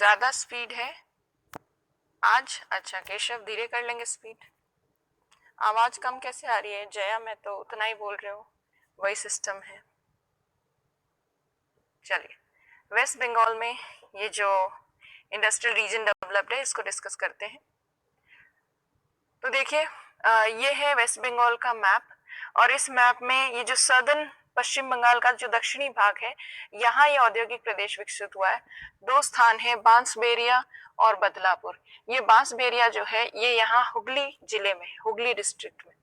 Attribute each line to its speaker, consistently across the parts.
Speaker 1: ज्यादा स्पीड है आज? अच्छा केशव धीरे कर लेंगे स्पीड। आवाज कम कैसे आ रही है जया? मैं तो उतना ही बोल रही हूँ, वही सिस्टम है। चलिए, वेस्ट बंगाल में ये जो इंडस्ट्रियल रीजन डेवलप्ड है इसको डिस्कस करते हैं। तो देखिए ये है वेस्ट बंगाल का मैप, और इस मैप में ये जो सदर्न पश्चिम बंगाल का जो दक्षिणी भाग है, यहाँ ये औद्योगिक प्रदेश विकसित हुआ है। दो स्थान है, बांसबेरिया और बदलापुर। ये बांसबेरिया जो है ये यहाँ हुगली जिले में, हुगली डिस्ट्रिक्ट में,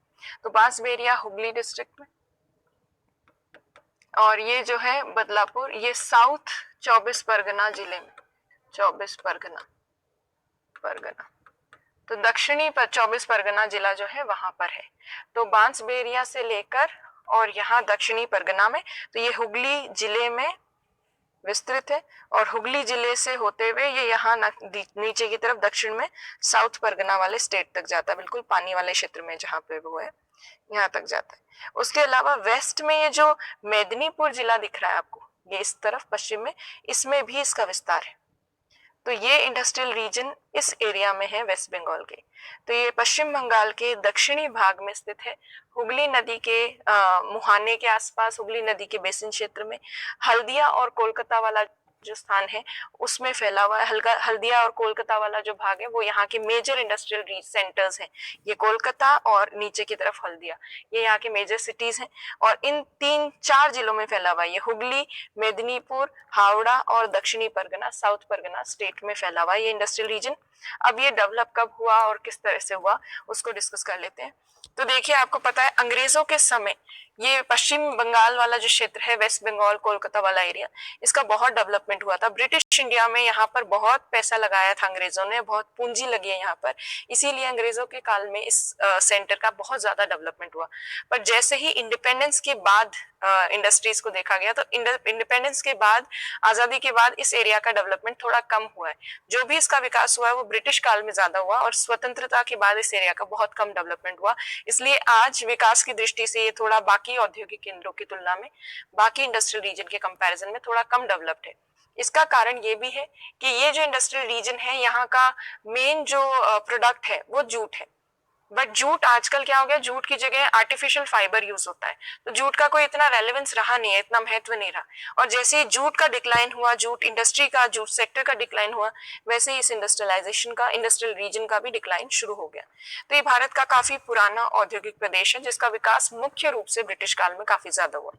Speaker 1: तो बांसबेरिया हुगली डिस्ट्रिक्ट में, और ये जो है बदलापुर ये साउथ 24 परगना जिले में, 24 परगना तो दक्षिणी पर 24 परगना जिला जो है वहां पर है। तो बांसबेरिया से लेकर और यहाँ दक्षिणी परगना में, तो ये हुगली जिले में विस्तृत है, और हुगली जिले से होते हुए ये यहाँ नीचे की तरफ दक्षिण में साउथ परगना वाले स्टेट तक जाता है, बिल्कुल पानी वाले क्षेत्र में जहाँ पे वो है यहाँ तक जाता है। उसके अलावा वेस्ट में ये जो मेदिनीपुर जिला दिख रहा है आपको, ये इस तरफ पश्चिम में, इसमें भी इसका विस्तार है। तो ये इंडस्ट्रियल रीजन इस एरिया में है वेस्ट बंगाल के। तो ये पश्चिम बंगाल के दक्षिणी भाग में स्थित है, हुगली नदी के मुहाने के आसपास, हुगली नदी के बेसिन क्षेत्र में। हल्दिया और कोलकाता वाला जो स्थान है उसमें फैला हुआ है। हल्दिया और कोलकाता वाला जो भाग है वो यहाँ के मेजर इंडस्ट्रियल सेंटर्स हैं। ये कोलकाता और नीचे की तरफ हल्दिया, ये यहाँ के मेजर सिटीज हैं, और इन 3-4 जिलों में फैला हुआ है। ये हुगली, मेदिनीपुर, हावड़ा और दक्षिणी परगना, साउथ परगना स्टेट में फैला हुआ है ये इंडस्ट्रियल रीजन। अब ये डेवलप कब हुआ और किस तरह से हुआ उसको डिस्कस कर लेते हैं। तो देखिए, आपको पता है अंग्रेजों के समय ये पश्चिम बंगाल वाला जो क्षेत्र है, वेस्ट बंगाल कोलकाता वाला एरिया, इसका बहुत डेवलपमेंट हुआ था। ब्रिटिश इंडिया में यहाँ पर बहुत पैसा लगाया था अंग्रेजों ने, बहुत पूंजी लगी है यहाँ पर, इसीलिए अंग्रेजों के काल में इस सेंटर का बहुत ज्यादा डेवलपमेंट हुआ। पर जैसे ही इंडिपेंडेंस के बाद इंडस्ट्रीज को देखा गया, तो इंडिपेंडेंस के बाद, आजादी के बाद इस एरिया का डेवलपमेंट थोड़ा कम हुआ है। जो भी इसका विकास हुआ है वो ब्रिटिश काल में ज्यादा हुआ, और स्वतंत्रता के बाद इस एरिया का बहुत कम डेवलपमेंट हुआ। इसलिए आज विकास की दृष्टि से ये थोड़ा बाकी औद्योगिक केंद्रों की तुलना में, बाकी इंडस्ट्रियल रीजन के कंपैरिजन में थोड़ा कम डेवलप्ड है। इसका कारण ये भी है कि ये जो इंडस्ट्रियल रीजन है यहाँ का मेन जो प्रोडक्ट है वो जूट है। बट जूट आजकल क्या हो गया, जूट की जगह आर्टिफिशियल फाइबर यूज होता है, तो जूट का कोई इतना रेलेवेंस रहा नहीं है, इतना महत्व नहीं रहा। और जैसे ही जूट का डिक्लाइन हुआ, जूट इंडस्ट्री का, जूट सेक्टर का डिक्लाइन हुआ, वैसे ही इस इंडस्ट्रियलाइजेशन का, इंडस्ट्रियल रीजन का भी डिक्लाइन शुरू हो गया। तो ये भारत का काफी पुराना औद्योगिक प्रदेश है जिसका विकास मुख्य रूप से ब्रिटिश काल में काफी ज्यादा हुआ।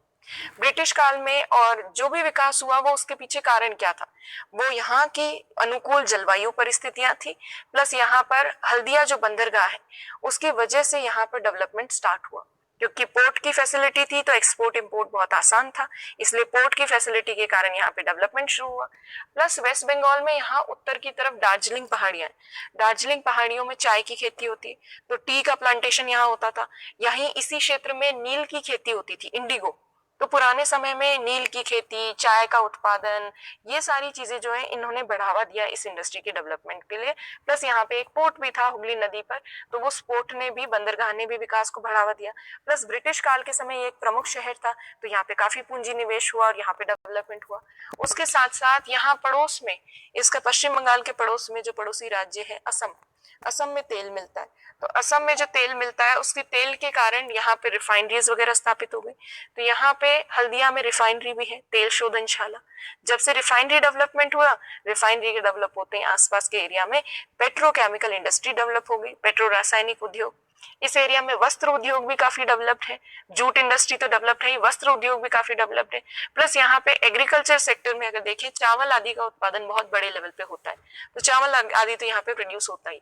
Speaker 1: ब्रिटिश काल में और जो भी विकास हुआ वो उसके पीछे कारण क्या था, वो यहाँ की अनुकूल जलवायु परिस्थितियां थी, प्लस यहाँ पर हल्दिया जो बंदरगाह है उसकी वजह से यहाँ पर डेवलपमेंट स्टार्ट हुआ। क्योंकि पोर्ट की फैसिलिटी थी तो एक्सपोर्ट इंपोर्ट बहुत आसान था, इसलिए पोर्ट की फैसिलिटी के कारण यहाँ पे डेवलपमेंट शुरू हुआ। प्लस वेस्ट बंगाल में यहाँ उत्तर की तरफ दार्जिलिंग पहाड़ियां, दार्जिलिंग पहाड़ियों में चाय की खेती होती, तो टी का प्लांटेशन यहाँ होता था। यहीं इसी क्षेत्र में नील की खेती होती थी, इंडिगो। तो पुराने समय में नील की खेती, चाय का उत्पादन, ये सारी चीजें जो है इन्होंने बढ़ावा दिया इस इंडस्ट्री के डेवलपमेंट के लिए। प्लस यहाँ पे एक पोर्ट भी था हुगली नदी पर, तो वो पोर्ट ने भी, बंदरगाह ने भी विकास को बढ़ावा दिया। प्लस ब्रिटिश काल के समय ये एक प्रमुख शहर था, तो यहाँ पे काफी पूंजी निवेश हुआ और यहाँ पे डेवलपमेंट हुआ। उसके साथ साथ यहाँ पड़ोस में, इसका पश्चिम बंगाल के पड़ोस में जो पड़ोसी राज्य है असम, असम में तेल मिलता है। तो असम में जो तेल मिलता है उसकी तेल के कारण यहाँ पे रिफाइनरीज वगैरह स्थापित हो गई। तो यहाँ पे हल्दिया में रिफाइनरी भी है, तेल शोधनशाला। जब से रिफाइनरी डेवलपमेंट हुआ, रिफाइनरी के डेवलप होते हैं आसपास के एरिया में पेट्रोकेमिकल इंडस्ट्री डेवलप हो गई, पेट्रो रासायनिक उद्योग। इस एरिया में वस्त्र उद्योग भी काफी डेवलप्ड है, जूट इंडस्ट्री तो डेवलप्ड है, वस्त्र उद्योग भी काफी डेवलप्ड है। प्लस यहाँ पे एग्रीकल्चर सेक्टर में अगर देखें, चावल आदि का उत्पादन बहुत बड़े लेवल पे होता है, तो चावल आदि तो यहाँ पे प्रोड्यूस होता ही।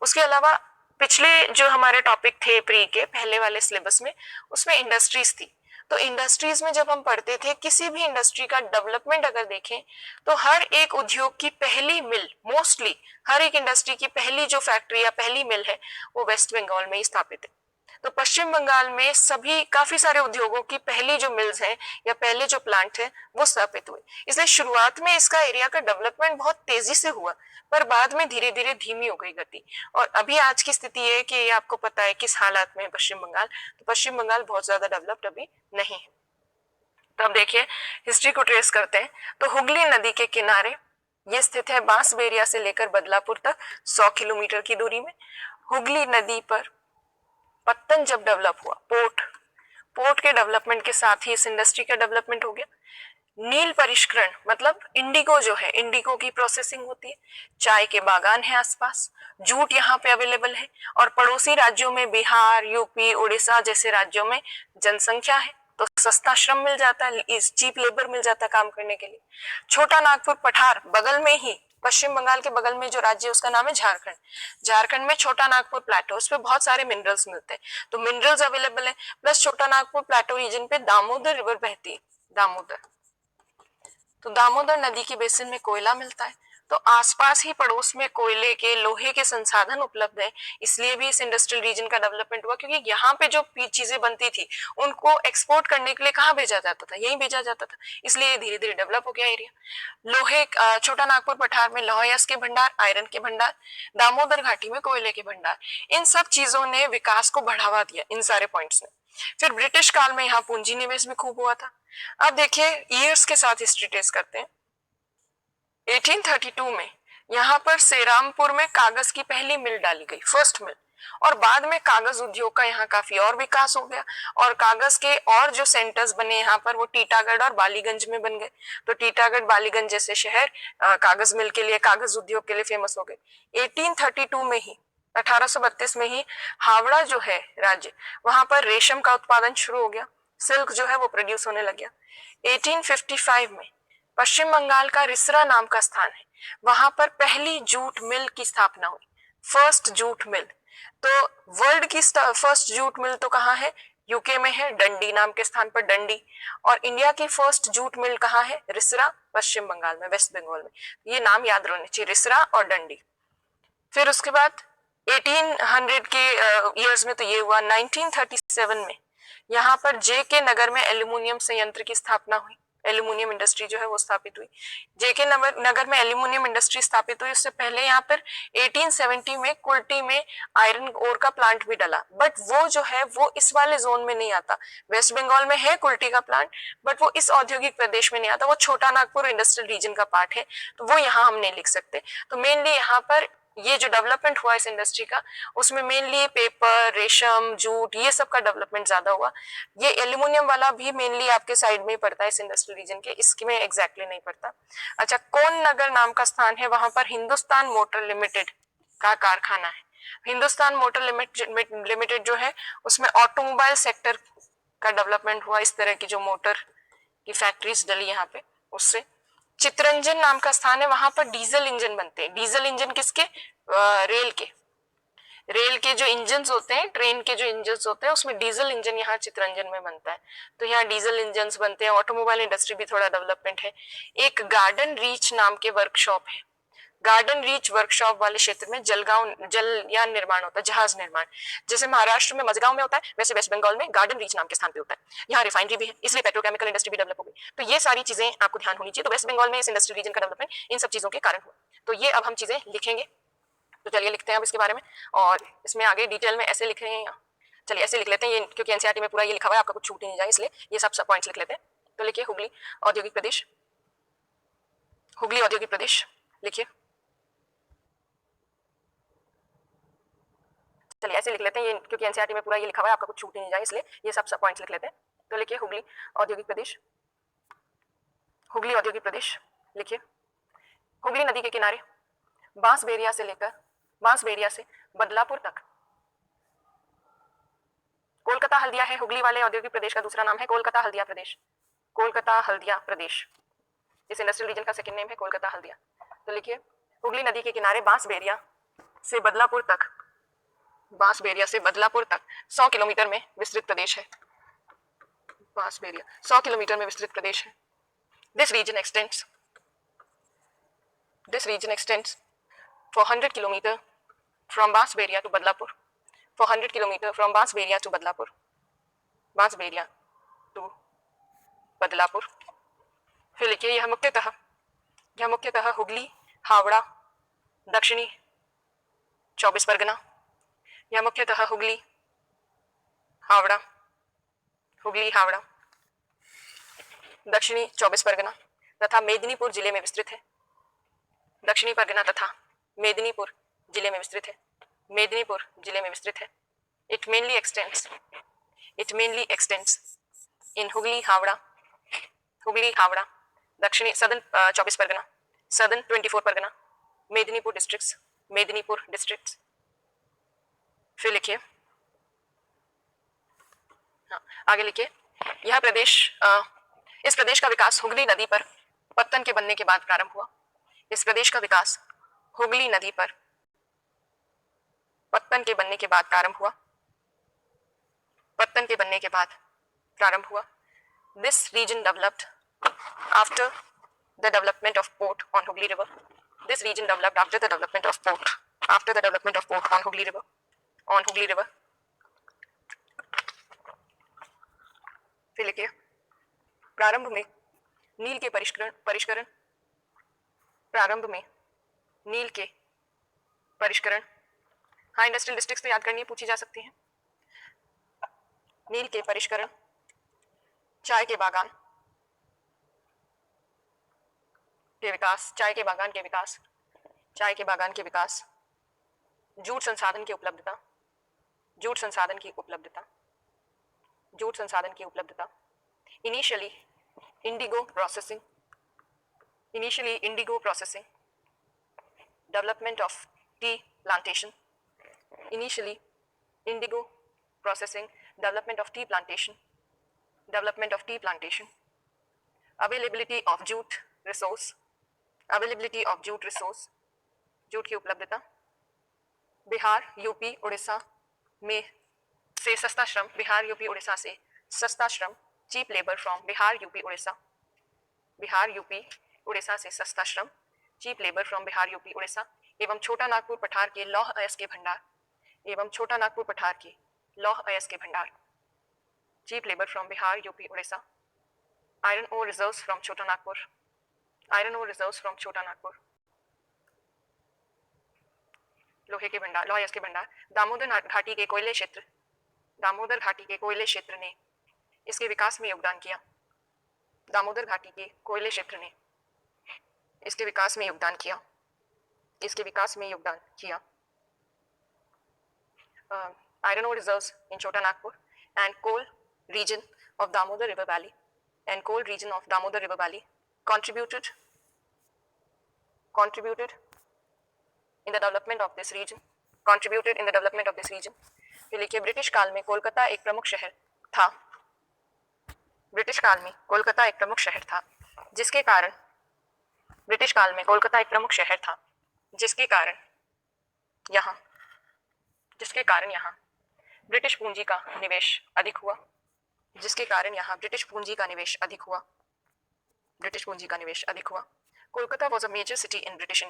Speaker 1: उसके अलावा पिछले जो हमारे टॉपिक थे प्री के पहले वाले सिलेबस में, उसमें इंडस्ट्रीज थी। तो इंडस्ट्रीज में जब हम पढ़ते थे, किसी भी इंडस्ट्री का डेवलपमेंट अगर देखें तो हर एक उद्योग की पहली मिल, मोस्टली हर एक इंडस्ट्री की पहली जो फैक्ट्री या पहली मिल है वो वेस्ट बंगाल में ही स्थापित है। तो पश्चिम बंगाल में सभी काफी सारे उद्योगों की पहली जो मिल्स है या पहले जो प्लांट है वो स्थापित हुए। इसलिए शुरुआत में इसका एरिया का डेवलपमेंट बहुत तेजी से हुआ, पर बाद में धीरे धीरे धीमी हो गई गति। और अभी आज की स्थिति है कि ये आपको पता है किस हालात में है पश्चिम बंगाल, तो पश्चिम बंगाल बहुत ज्यादा डेवलप्ड अभी नहीं है। तो अब देखिए हिस्ट्री को ट्रेस करते हैं। तो हुगली नदी के किनारे ये स्थित है बांसबेरिया से लेकर बदलापुर तक 100 किलोमीटर की दूरी में। हुगली नदी पर पत्तन जब डेवलप हुआ, पोर्ट के डेवलपमेंट के साथ ही इस इंडस्ट्री का डेवलपमेंट हो गया। नील परिष्करण मतलब इंडिगो जो है, इंडिगो की प्रोसेसिंग होती है। चाय के बागान है आसपास, जूट यहाँ पे अवेलेबल है और पड़ोसी राज्यों में बिहार, यूपी, उड़ीसा जैसे राज्यों में जनसंख्या है तो सस्ता श्रम मिल जाता है, इस चीप लेबर मिल जाता है काम करने के लिए। छोटा नागपुर पठार बगल में ही, पश्चिम बंगाल के बगल में जो राज्य है उसका नाम है झारखंड। झारखंड में छोटा नागपुर प्लेटो, उस पे बहुत सारे मिनरल्स मिलते हैं, तो मिनरल्स अवेलेबल है। प्लस छोटा नागपुर प्लेटो रीजन पे दामोदर रिवर बहती है, दामोदर, तो दामोदर नदी के बेसिन में कोयला मिलता है। तो आसपास ही पड़ोस में कोयले के, लोहे के संसाधन उपलब्ध है, इसलिए भी इस इंडस्ट्रियल रीजन का डेवलपमेंट हुआ, क्योंकि यहाँ पे जो चीजें बनती थी उनको एक्सपोर्ट करने के लिए कहाँ भेजा जाता था, यहीं भेजा जाता था, इसलिए धीरे धीरे डेवलप हो गया एरिया। लोहे, छोटा नागपुर पठार में लौह अयस्क के भंडार, आयरन के भंडार, दामोदर घाटी में कोयले के भंडार, इन सब चीजों ने विकास को बढ़ावा दिया, इन सारे पॉइंट्स ने। फिर ब्रिटिश काल में यहाँ पूंजी निवेश भी खूब हुआ था। अब देखिए ईयर्स के साथ हिस्ट्री ट्रेस करते हैं। 1832 में यहाँ पर सेरामपुर में कागज की पहली मिल डाली गई, फर्स्ट मिल, और बाद में कागज उद्योग का यहाँ काफी और विकास हो गया और कागज के और जो सेंटर्स बने यहाँ पर वो टीटागढ़ और बालीगंज में बन गए। तो टीटागढ़, बालीगंज जैसे शहर कागज मिल के लिए, कागज उद्योग के लिए फेमस हो गए। 1832 में ही, 1832 में ही हावड़ा जो है राज्य, वहां पर रेशम का उत्पादन शुरू हो गया, सिल्क जो है वो प्रोड्यूस होने लग गया। 1855 में पश्चिम बंगाल का रिसरा नाम का स्थान है, वहां पर पहली जूट मिल की स्थापना हुई, फर्स्ट जूट मिल। तो वर्ल्ड की फर्स्ट जूट मिल तो कहाँ है, यूके में है, डंडी नाम के स्थान पर, डंडी। और इंडिया की फर्स्ट जूट मिल कहाँ है, रिसरा, पश्चिम बंगाल में, वेस्ट बंगाल में। ये नाम याद रखने चाहिए, रिसरा और डंडी। फिर उसके बाद 1800 के ईयर्स में तो ये हुआ। 1937 में यहाँ पर जेके नगर में एल्यूमिनियम संयंत्र की स्थापना हुई, एल्यूमिनियम इंडस्ट्री जो है वो स्थापित हुई। जेके नगर में एल्यूमिनियम इंडस्ट्री स्थापित हुई, उससे पहले यहाँ पर 1870 में कुल्टी में आयरन ओर का प्लांट भी डला, बट वो जो है वो इस वाले जोन में नहीं आता। वेस्ट बंगाल में है कुल्टी का प्लांट, बट वो इस औद्योगिक प्रदेश में नहीं आता, वो छोटा नागपुर इंडस्ट्रियल रीजन का पार्ट है, तो वो यहाँ हम नहीं लिख सकते। तो मेनली यहाँ पर ये जो डेवलपमेंट हुआ इस इंडस्ट्री का, उसमें मेनली पेपर, रेशम, जूट, ये सब का डेवलपमेंट ज्यादा हुआ। ये एल्यूमिनियम वाला भी मेनली आपके साइड में ही पड़ता है इस इंडस्ट्रियल रीजन के, इसमें एग्जैक्टली नहीं पड़ता। अच्छा, कौन नगर नाम का स्थान है, वहां पर हिंदुस्तान मोटर लिमिटेड का कारखाना है। हिंदुस्तान मोटर लिमिटेड जो है उसमें ऑटोमोबाइल सेक्टर का डेवलपमेंट हुआ, इस तरह की जो मोटर की फैक्ट्रीज डली यहाँ पे, उससे। चितरंजन नाम का स्थान है, वहां पर डीजल इंजन बनते हैं। डीजल इंजन किसके, रेल के जो इंजन होते हैं, ट्रेन के जो इंजन होते हैं, उसमें डीजल इंजन यहाँ चितरंजन में बनता है, तो यहाँ डीजल इंजन बनते हैं। ऑटोमोबाइल इंडस्ट्री भी थोड़ा डेवलपमेंट है। एक गार्डन रीच नाम के वर्कशॉप है, गार्डन रीच वर्कशॉप वाले क्षेत्र में जलयान निर्माण होता है, जहाज निर्माण। जैसे महाराष्ट्र में मजगांव में होता है, वैसे वेस्ट बंगाल में गार्डन रीच नाम के स्थान पे होता है। यहाँ रिफाइनरी भी है, इसलिए पेट्रोकेमिकल इंडस्ट्री भी डेवलप हो गई। तो ये सारी चीजें आपको ध्यान होनी चाहिए। तो वेस्ट बंगाल में इस इंडस्ट्री रीजन का डेवलपमेंट इन सब चीजों के कारण हुआ। तो ये अब हम चीजें लिखेंगे, तो चलिए लिखते हैं अब इसके बारे में, और इसमें आगे डिटेल में ऐसे लिख रहे हैं। चलिए ऐसे लिख लेते हैं, ये क्योंकि एनसीईआरटी में पूरा ये लिखा हुआ है, आपका कुछ छूट ही नहीं जाए, इसलिए ये सब पॉइंट्स लिख लेते हैं। तो लिखिए हुगली औद्योगिक प्रदेश, हुगली औद्योगिक प्रदेश लिखिए। चलिए ऐसे लिख लेते हैं, ये क्योंकि एनसीईआरटी में पूरा ये लिखा हुआ है, आपका कुछ छूट ही नहीं जाए, इसलिए ये सब पॉइंट्स लिख लेते हैं। तो लिखिए हुगली औद्योगिक प्रदेश, हुगली औद्योगिक प्रदेश लिखिए। हुगली नदी के किनारे बांसबेरिया से बदलापुर तक, कोलकाता हल्दिया है हुगली वाले औद्योगिक प्रदेश का दूसरा नाम है कोलकाता हल्दिया प्रदेश, कोलकाता हल्दिया प्रदेश। इस इंडस्ट्रियल रीजन का सेकंड नेम है कोलकाता हल्दिया। तो लिखिए हुगली नदी के किनारे बांसबेरिया से बदलापुर तक, बांसबेरिया से बदलापुर तक 100 किलोमीटर में विस्तृत प्रदेश है। बांसबेरिया 100 किलोमीटर में विस्तृत प्रदेश है। This region extends for 100 kilometer from Bansberia to Badlapur. For 100 kilometer from Bansberia to Badlapur. Bansberia to Badlapur. फिर लिखिए यह मुख्यतः हुगली, हावड़ा, दक्षिणी 24 परगना, यह मुख्यतः हुगली, हावड़ा, दक्षिणी 24 परगना तथा मेदिनीपुर जिले में विस्तृत है। दक्षिणी परगना तथा मेदिनीपुर जिले में विस्तृत है। मेदिनीपुर जिले में विस्तृत है। इट मेनली एक्सटेंड्स इन हुगली हावड़ा दक्षिणी southern 24 Pargana, southern 24 Pargana, Medinipur districts. फिर लिखिए, हाँ आगे लिखिए, यह प्रदेश इस प्रदेश का विकास हुगली नदी पर पत्तन के बनने के बाद प्रारंभ हुआ। इस प्रदेश का विकास हुगली नदी पर पत्तन के बनने के बाद प्रारंभ हुआ। पत्तन के बनने के बाद प्रारंभ हुआ। This region developed after the development of port on Hooghly river. This region developed after the development of port on Hooghly river. फिर लिखिए, प्रारंभ में नील के परिष्करण हाँ इंडस्ट्रियल डिस्ट्रिक्ट्स तो याद करनी है, पूछी जा सकती हैं। नील के परिष्करण, चाय के बागान के विकास, जूट संसाधन की उपलब्धता, initially indigo processing, development of tea plantation, availability of jute resource, jute की उपलब्धता, बिहार यूपी उड़ीसा से सस्ता श्रम, cheap labour from Bihar UP Orissa, एवं छोटा नागपुर पठार के लौह अयस्क के भंडार, cheap labour from Bihar UP Orissa, iron ore reserves from Chota Nagpur, लौह अयस्क के भंडार, दामोदर घाटी के कोयले क्षेत्र ने इसके विकास में योगदान किया। Iron ore reserves in Chota Nagpur and coal region of Damodar River Valley contributed in the development of this region. फिर लिखिए, ब्रिटिश काल में कोलकाता एक प्रमुख शहर था, जिसके कारण यहाँ ब्रिटिश पूंजी का निवेश अधिक हुआ। Kolkata was a major city in British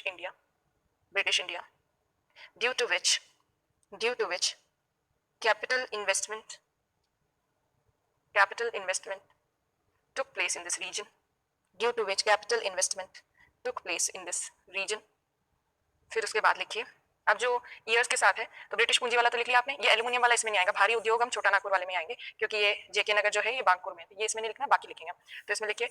Speaker 1: India, due to which capital investment took place in this region. फिर उसके बाद लिखिए, अब जो ईयर्स के साथ है तो ब्रिटिश पूंजी वाला तो लिख लिया आपने, ये एल्युमिनियम वाला इसमें नहीं आएगा, भारी उद्योग हम छोटा नागपुर वाले में आएंगे क्योंकि ये जेके नगर जो है ये बागपुर में, तो ये इसमें नहीं लिखना, बाकी लिखेंगे। तो इसमें लिखिए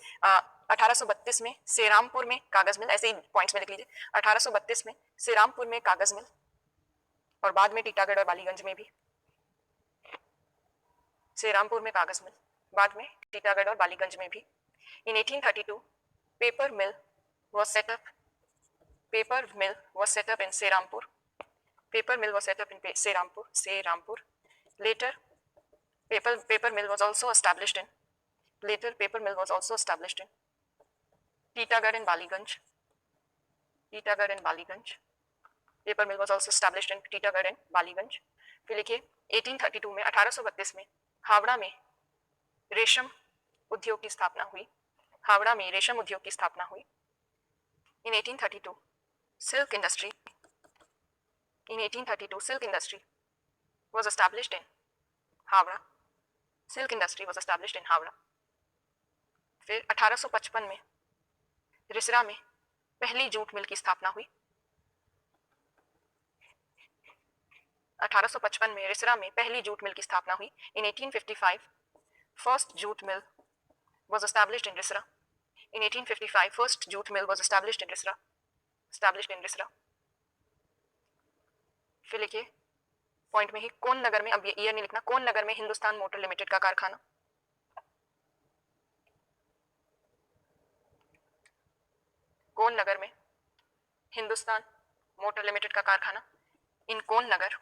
Speaker 1: 1832 में सेरामपुर में कागज मिल, ऐसे ही पॉइंट्स में लिख लीजिए, 1832 में सेरामपुर में कागज मिल और बाद में टीटागढ़ और बालीगंज में भी, In 1832 paper mill was set up in Serampur. Later paper mill was also established in Titagarh and Baliganj. Paper mill was also established in Titagarh and Baliganj. फिर लिखिए 1832 में हावड़ा में रेशम उद्योग की स्थापना हुई। In 1832 silk industry was established in Havra. फिर 1855 में रिसरा में पहली जूट मिल की स्थापना हुई। In 1855 first jute mill was established in Risra. In 1855, first jute mill was established in Risra. फिर लिखिए पॉइंट में ही, कौन नगर में, अब ये ईयर नहीं लिखना, कौन नगर में हिंदुस्तान मोटर लिमिटेड का कारखाना, कौन नगर में हिंदुस्तान मोटर लिमिटेड का कारखाना, इन कौन नगर,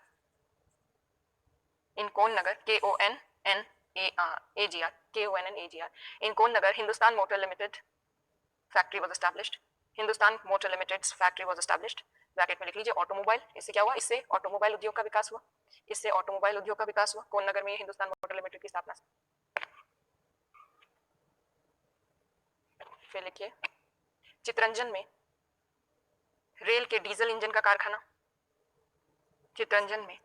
Speaker 1: KONNAGR, in Konnagar Hindustan motor limited factory was established, Hindustan motor limited factory was established, bracket में लिख लीजिए ऑटोमोबाइल, इससे क्या हुआ, इससे ऑटोमोबाइल उद्योग का विकास हुआ, इससे ऑटोमोबाइल उद्योग का विकास हुआ, कौन नगर में हिंदुस्तान मोटर लिमिटेड की स्थापना। फिर लिखिए चितरंजन में रेल के डीजल इंजन का कारखाना, चितरंजन में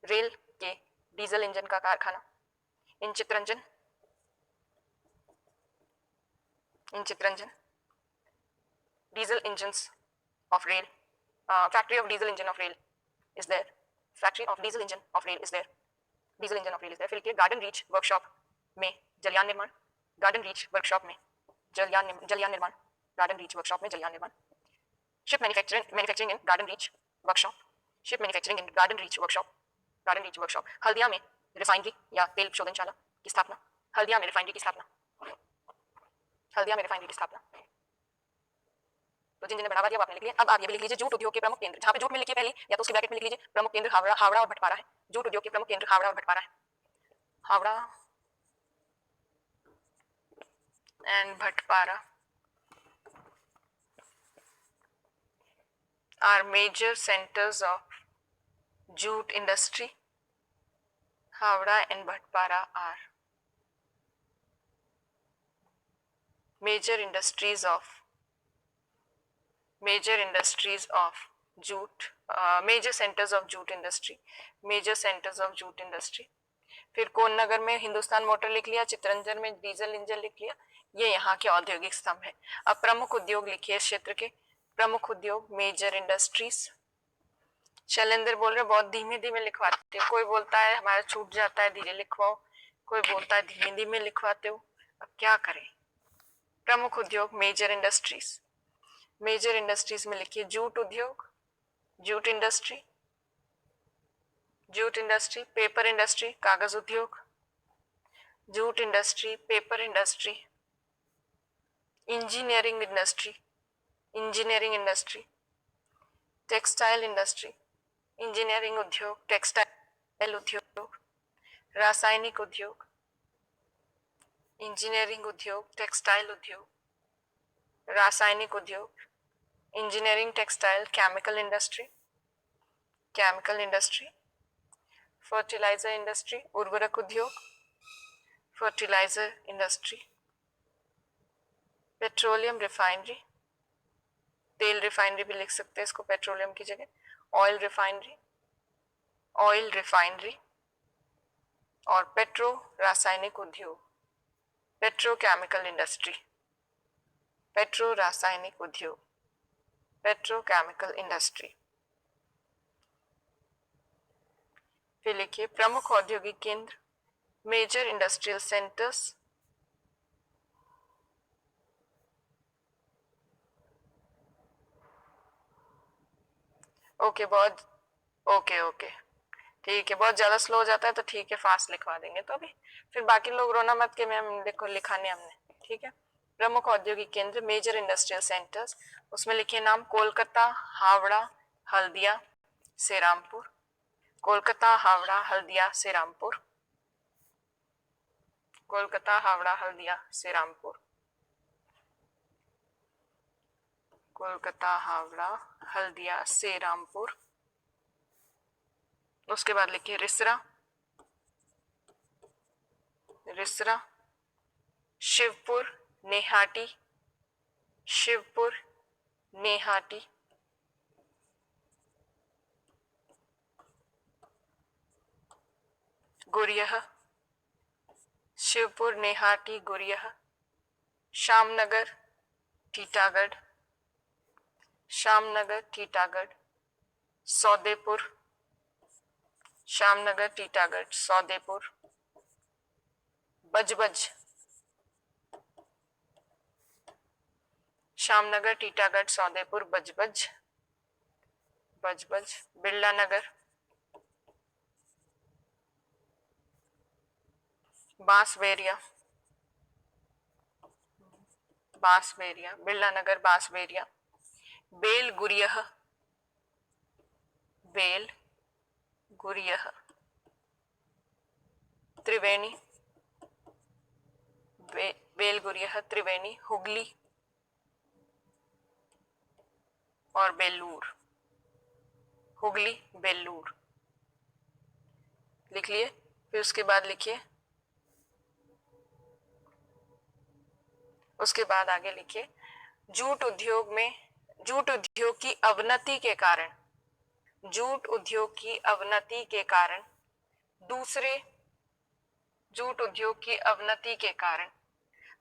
Speaker 1: रेल के डीजल इंजन का कारखाना, इन Chitranjan diesel engines of rail, factory of diesel engine of rail is there, factory of diesel engine of rail is there, diesel engine of rail is there। फिर लिखिए garden reach workshop में जलयान निर्माण, garden reach workshop में जलयान निर्माण, garden reach workshop में जलयान निर्माण। Ship manufacturing इन garden reach workshop, ship manufacturing इन garden reach workshop, garden reach workshop. Haldia में refinery या तेल शोधनशाला की स्थापना, हल्दिया में रिफाइनरी की स्थापना, हल्दिया में रिफाइनरी की स्थापना। तो जिन जिन्हें बढ़ावा दिया आपने लिख लिया। अब आप ये भी लिख लीजिए जूट उद्योग के प्रमुख केंद्र, जहाँ पे जूट में लिखिए पहले, या तो उसके ब्रैकेट में लिख लीजिए प्रमुख केंद्र हावड़ा और भटपारा है, जूट उद्योग के प्रमुख केंद्र हावड़ा और भटपारा है, Howrah and Bhatpara are major centers of jute industry. Havda and Bhatpara are major industries of jute, major centers of jute industry, major centers of jute industry। फिर कौन नगर में हिंदुस्तान मोटर लिख लिया, चितरंजन में डीजल इंजन लिख लिया, ये यहाँ के औद्योगिक स्तंभ है। अब प्रमुख उद्योग लिखिए इस क्षेत्र के, प्रमुख उद्योग मेजर इंडस्ट्रीज। शैलेंद्र बोल रहे बहुत धीमे धीमे लिखवाते हो, कोई बोलता है हमारा छूट जाता है धीरे लिखवाओ, कोई बोलता है धीमे धीमे लिखवाते हो, अब क्या करें। प्रमुख उद्योग मेजर इंडस्ट्रीज, मेजर इंडस्ट्रीज में लिखिए जूट उद्योग, jute industry, jute industry, paper industry कागज उद्योग, jute industry, paper industry, engineering industry, engineering industry, textile industry, engineering उद्योग, टेक्सटाइल उद्योग, रासायनिक उद्योग, इंजीनियरिंग उद्योग, टेक्सटाइल उद्योग, रासायनिक उद्योग, engineering textile, chemical industry, chemical industry, fertiliser industry, उर्वरक उद्योग, फर्टिलाइजर इंडस्ट्री, पेट्रोलियम रिफाइनरी, तेल रिफाइनरी भी लिख सकते हैं इसको पेट्रोलियम की जगह, ऑयल रिफाइनरी, ऑयल रिफाइनरी, और पेट्रो रासायनिक उद्योग, पेट्रोकेमिकल इंडस्ट्री, पेट्रो रासायनिक उद्योग, पेट्रोकेमिकल इंडस्ट्री। फिर लिखिए प्रमुख औद्योगिक केंद्र मेजर इंडस्ट्रियल सेंटर्स, ओके बहुत ओके ठीक है, बहुत ज्यादा स्लो हो जाता है तो ठीक है फास्ट लिखवा देंगे, तो अभी फिर बाकी लोग रोना मत कि मैम देखो लिखाने हमने, ठीक है। प्रमुख औद्योगिक केंद्र मेजर इंडस्ट्रियल सेंटर्स, उसमें लिखिए नाम कोलकाता, हावड़ा, हल्दिया, श्रीरामपुर, कोलकाता, हावड़ा, हल्दिया, श्रीरामपुर, कोलकाता, हावड़ा, हल्दिया, श्रीरामपुर, कोलकाता, हावड़ा, हल्दिया, श्रीरामपुर। उसके बाद लिखिए रिसरा, रिसरा, शिवपुर, नेहाटी, शिवपुर, नेहाटी, गुरियह, शिवपुर, नेहाटी, गुरियह, श्यामनगर, टीटागढ़, श्यामनगर, टीटागढ़, सौदेपुर, श्यामनगर, टीटागढ़, सौदेपुर, बजबज, श्यामनगर, टीटागढ़, सौदेपुर, बजबज, बिरला नगर, बांसबेरिया, बिरला नगर, बांसबेरिया, बेलगुरियह, त्रिवेणी, बेलगुरियह, त्रिवेणी, हुगली और बेलूर, लिख लिए। फिर उसके बाद लिखिए, उसके बाद आगे लिखिए, जूट उद्योग की अवनति के कारण,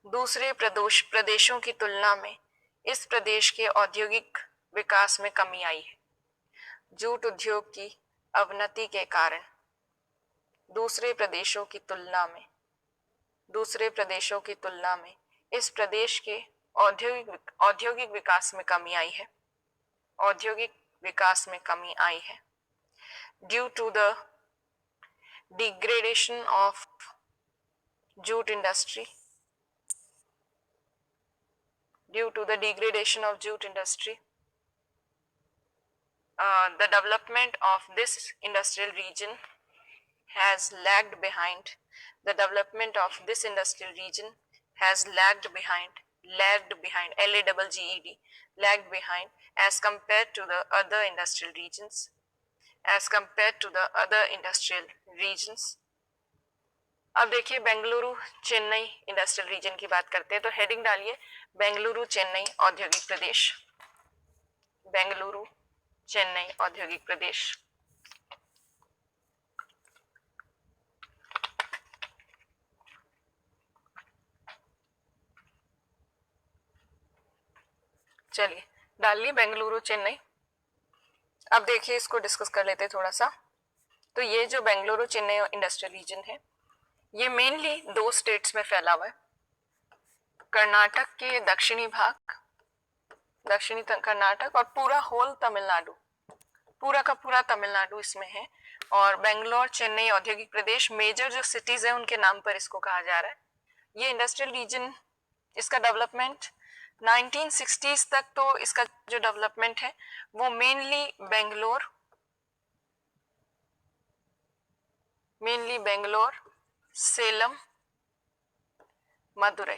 Speaker 1: दूसरे प्रदेशों की तुलना में इस प्रदेश के औद्योगिक विकास में कमी आई है। जूट उद्योग की अवनति के कारण दूसरे प्रदेशों की तुलना में इस प्रदेश के औद्योगिक विकास में कमी आई है। Due to the degradation of jute industry, the development of this industrial region has lagged behind. As compared to the other industrial regions. अब देखिए, बेंगलुरु चेन्नई इंडस्ट्रियल रीजन की बात करते हैं, तो हेडिंग डालिए बेंगलुरु चेन्नई औद्योगिक प्रदेश, बेंगलुरु चेन्नई औद्योगिक प्रदेश। चलिए डालिए बेंगलुरु चेन्नई। अब देखिए, इसको डिस्कस कर लेते हैं थोड़ा सा। तो ये जो बेंगलुरु चेन्नई इंडस्ट्रियल रीजन है, ये मेनली 2 स्टेट्स में फैला हुआ है। कर्नाटक के दक्षिणी कर्नाटक और पूरा होल तमिलनाडु, पूरा का पूरा तमिलनाडु इसमें है। और बेंगलोर चेन्नई औद्योगिक प्रदेश, मेजर जो सिटीज है उनके नाम पर इसको कहा जा रहा है। ये इंडस्ट्रियल रीजन, इसका डेवलपमेंट 1960s तक, तो इसका जो डेवलपमेंट है वो मेनली बेंगलोर, सेलम, मदुरई,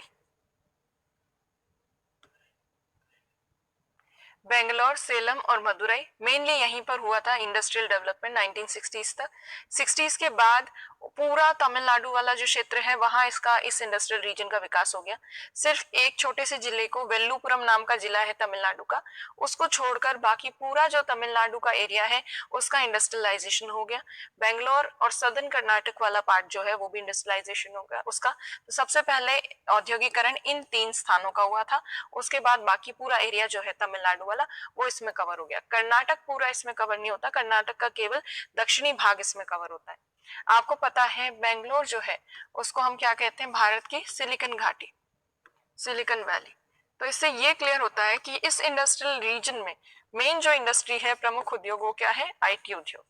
Speaker 1: बेंगलोर, सेलम और मदुरई मेनली यहीं पर हुआ था इंडस्ट्रियल डेवलपमेंट 1960s तक। 60s के बाद पूरा तमिलनाडु वाला जो क्षेत्र है वहां इस इंडस्ट्रियल रीजन का विकास हो गया। सिर्फ एक छोटे से जिले को, वेल्लुपुरम नाम का जिला है तमिलनाडु का, उसको छोड़कर बाकी पूरा जो तमिलनाडु का एरिया है उसका इंडस्ट्रियलाइजेशन हो गया। बेंगलोर और सदर्न कर्नाटक वाला पार्ट जो है वो भी इंडस्ट्रियलाइजेशन हो गया उसका। तो सबसे पहले औद्योगिकरण इन 3 स्थानों का हुआ था, उसके बाद बाकी पूरा एरिया जो है तमिलनाडु वाला वो इसमें कवर हो गया। कर्नाटक पूरा इसमें कवर नहीं होता, कर्नाटक का केवल दक्षिणी भाग इसमें कवर होता है। आपको पता है बेंगलोर जो है उसको हम क्या कहते हैं, भारत की सिलिकन घाटी, सिलिकन वैली। तो इससे ये क्लियर होता है कि इस इंडस्ट्रियल रीजन में मेन जो इंडस्ट्री है, प्रमुख उद्योग, वो क्या है, आईटी उद्योग।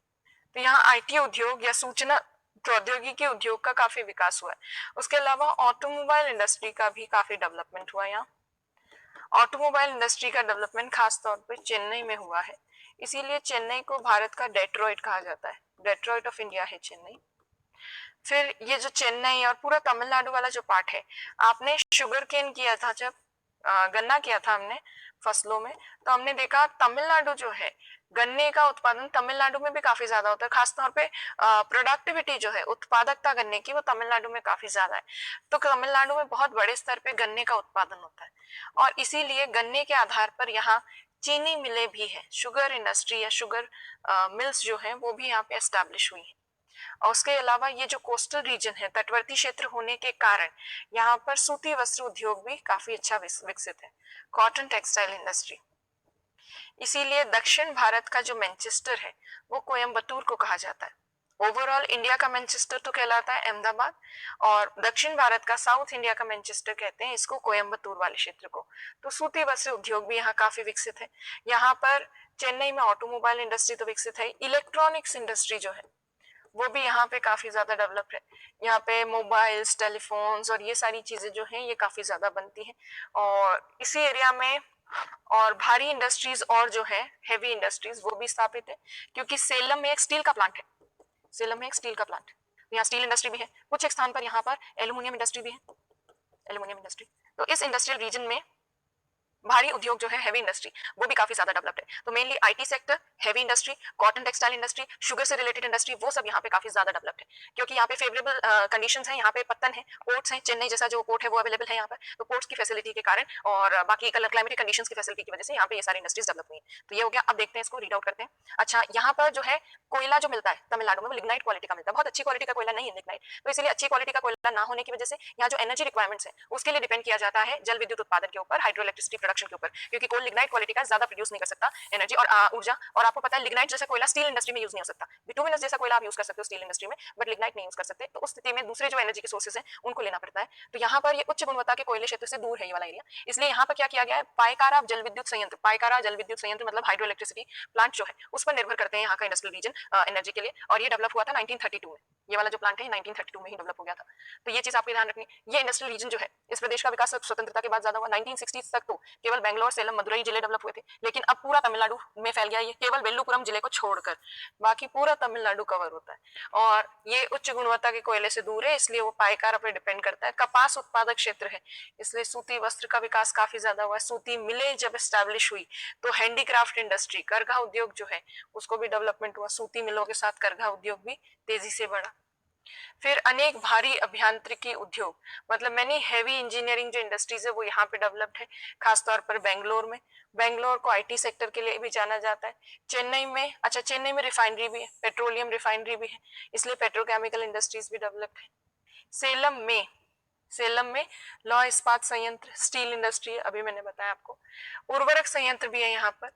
Speaker 1: तो यहाँ आईटी उद्योग या सूचना प्रौद्योगिकी उद्योग का काफी विकास हुआ है। उसके अलावा ऑटोमोबाइल इंडस्ट्री का भी काफी डेवलपमेंट हुआ है। यहाँ ऑटोमोबाइल इंडस्ट्री का डेवलपमेंट खास तौर पे चेन्नई में हुआ है, इसीलिए चेन्नई को भारत का डेट्रॉइट कहा जाता है, डेट्रॉइट ऑफ इंडिया है चेन्नई। फिर ये जो चेन्नई और पूरा तमिलनाडु वाला जो पार्ट है, आपने शुगर केन किया था, जब गन्ना किया था हमने फसलों में, तो हमने देखा तमिलनाडु जो है गन्ने का उत्पादन तमिलनाडु में भी काफी ज्यादा होता है। खासतौर पे प्रोडक्टिविटी जो है, उत्पादकता गन्ने की, वो तमिलनाडु में काफी ज्यादा है। तो तमिलनाडु में बहुत बड़े स्तर पे गन्ने का उत्पादन होता है और इसीलिए गन्ने के आधार पर यहाँ चीनी मिलें भी है, शुगर इंडस्ट्री या शुगर मिल्स जो है वो भी यहाँ पे एस्टैब्लिश हुई है। और उसके अलावा ये जो कोस्टल रीजन है, तटवर्ती क्षेत्र होने के कारण यहाँ पर सूती वस्त्र उद्योग भी काफी अच्छा विकसित है, कॉटन टेक्सटाइल इंडस्ट्री। इसीलिए दक्षिण भारत का जो मैनचेस्टर है वो कोयम्बटूर को कहा जाता है। ओवरऑल इंडिया का मैनचेस्टर तो कहलाता है अहमदाबाद, और दक्षिण भारत का साउथ इंडिया का मैनचेस्टर कहते हैं इसको, कोयम्बतूर वाले क्षेत्र को। तो सूती वस्त्र उद्योग भी यहाँ काफी विकसित है। यहाँ पर चेन्नई में ऑटोमोबाइल इंडस्ट्री तो विकसित है, इलेक्ट्रॉनिक्स इंडस्ट्री जो है वो भी यहाँ पे काफी ज्यादा डेवलप्ड है। यहाँ पे मोबाइल्स, टेलीफोन्स और ये सारी चीजें जो हैं ये काफी ज्यादा बनती हैं। और इसी एरिया में और भारी इंडस्ट्रीज और जो है हेवी इंडस्ट्रीज वो भी स्थापित है, क्योंकि सेलम में एक स्टील का प्लांट है। सेलम में एक स्टील का प्लांट, यहाँ स्टील इंडस्ट्री भी है, कुछ एक स्थान पर यहाँ पर एल्यूमिनियम इंडस्ट्री भी है, एल्यूमिनियम इंडस्ट्री। तो इस इंडस्ट्रियल रीजन में भारी उद्योग जो है हेवी इंडस्ट्री वो भी काफी ज्यादा डेवलप्ड है। तो mainly IT sector, heavy industry, cotton textile industry, sugar से रिलेटेड इंडस्ट्री, वो सब यहाँ पे काफी ज्यादा डेवलप्ड है, क्योंकि यहाँ पे फेवरेबल कंडीशंस हैं, यहाँ पे पत्तन है, पोर्ट्स हैं, चेन्नई जैसा जो पोर्ट है वो अवेलेबल है यहाँ पर। तो पोर्ट्स की फैसिलिटी के कारण और बाकी क्लाइमेटिक कंडीशंस की फैसिलिटी की वजह से यहाँ पे ये सारी इंडस्ट्रीज डेवलप हुई है। तो ये हो गया। अब देखते हैं इसको, रीड आउट करते हैं। अच्छा, यहाँ पर जो है कोयला जो मिलता है तमिलनाडु में वो लिग्नाइट क्वालिटी का मिलता है, बहुत अच्छी क्वालिटी का कोयला नहीं है लिग्नाइट। तो इसलिए अच्छी क्वालिटी का कोयला ना होने की वजह से यहाँ जो एनर्जी रिक्वायरमेंट्स है उसके लिए डिपेंड किया जाता है जल विद्युत उत्पादन के ऊपर, हाइड्रो इलेक्ट्रिसिटी प्रोडक्शन के ऊपर, क्योंकि कोल लिग्नाइट क्वालिटी का ज्यादा प्रोड्यूस नहीं कर सकता एनर्जी और ऊर्जा। और आपको पता है लिग्नाइट जैसा कोयला स्टील इंडस्ट्री में यूज नहीं हो सकता। बिटुमिनस जैसा कोयला आप यूज कर सकते हो स्टील इंडस्ट्री में, बट लिग्नाइट नहीं यूज कर सकते। तो उस स्थिति में दूसरे जो एनर्जी के सोर्सेज हैं उनको लेना पड़ता है। तो यहाँ पर ये उच्च गुणवत्ता के कोयले क्षेत्र से दूर है ये वाला एरिया, इसलिए यहाँ पर क्या किया गया है, पायकारा जल विद्युत संयंत्र, पायकारा जल विद्युत संयंत्र मतलब हाइड्रो इलेक्ट्रिसिटी प्लांट जो है उस पर निर्भर करते हैं यहाँ का इंडस्ट्रियल रीजन एनर्जी के लिए। और ये डेवलप हुआ था 1932 में, ये वाला जो प्लांट है 1932 में ही डेवलप हो गया था। तो ये चीज आपको ध्यान रखनी। ये इंडस्ट्रियल रीजन जो है इस प्रदेश का विकास स्वतंत्रता के बाद ज्यादा हुआ। 1960 तक तो केवल बेंगलोर, सेलम, मदुरई जिले डेवलप हुए थे, लेकिन अब पूरा तमिलनाडु में फैल गया ये, केवल वेल्लुपुरम जिले को छोड़कर बाकी पूरा तमिलनाडु कवर होता है। और ये उच्च गुणवत्ता के कोयले से दूर है, इसलिए वो पायकारा पर डिपेंड करता है। कपास उत्पादक क्षेत्र है, इसलिए सूती वस्त्र का विकास काफी ज्यादा हुआ। सूती मिलें जब एस्टैब्लिश हुई तो हैंडीक्राफ्ट इंडस्ट्री, करघा उद्योग जो है उसको भी डेवलपमेंट हुआ। सूती मिलों के साथ करघा उद्योग भी तेजी से बढ़ा। फिर अनेक भारी अभियांत्रिकी उद्योग, मतलब मैनी हैवी इंजीनियरिंग जो इंडस्ट्रीज है वो यहाँ पे डेवलप्ड है, खासतौर पर बेंगलोर में। बेंगलोर को आईटी सेक्टर के लिए भी जाना जाता है। चेन्नई में, अच्छा चेन्नई में रिफाइनरी भी है, पेट्रोलियम रिफाइनरी भी है, इसलिए पेट्रोकेमिकल इंडस्ट्रीज भी डेवलप्ड है। सेलम में लौह इस्पात संयंत्र, स्टील इंडस्ट्री है, अभी मैंने बताया आपको। उर्वरक संयंत्र भी है यहाँ पर,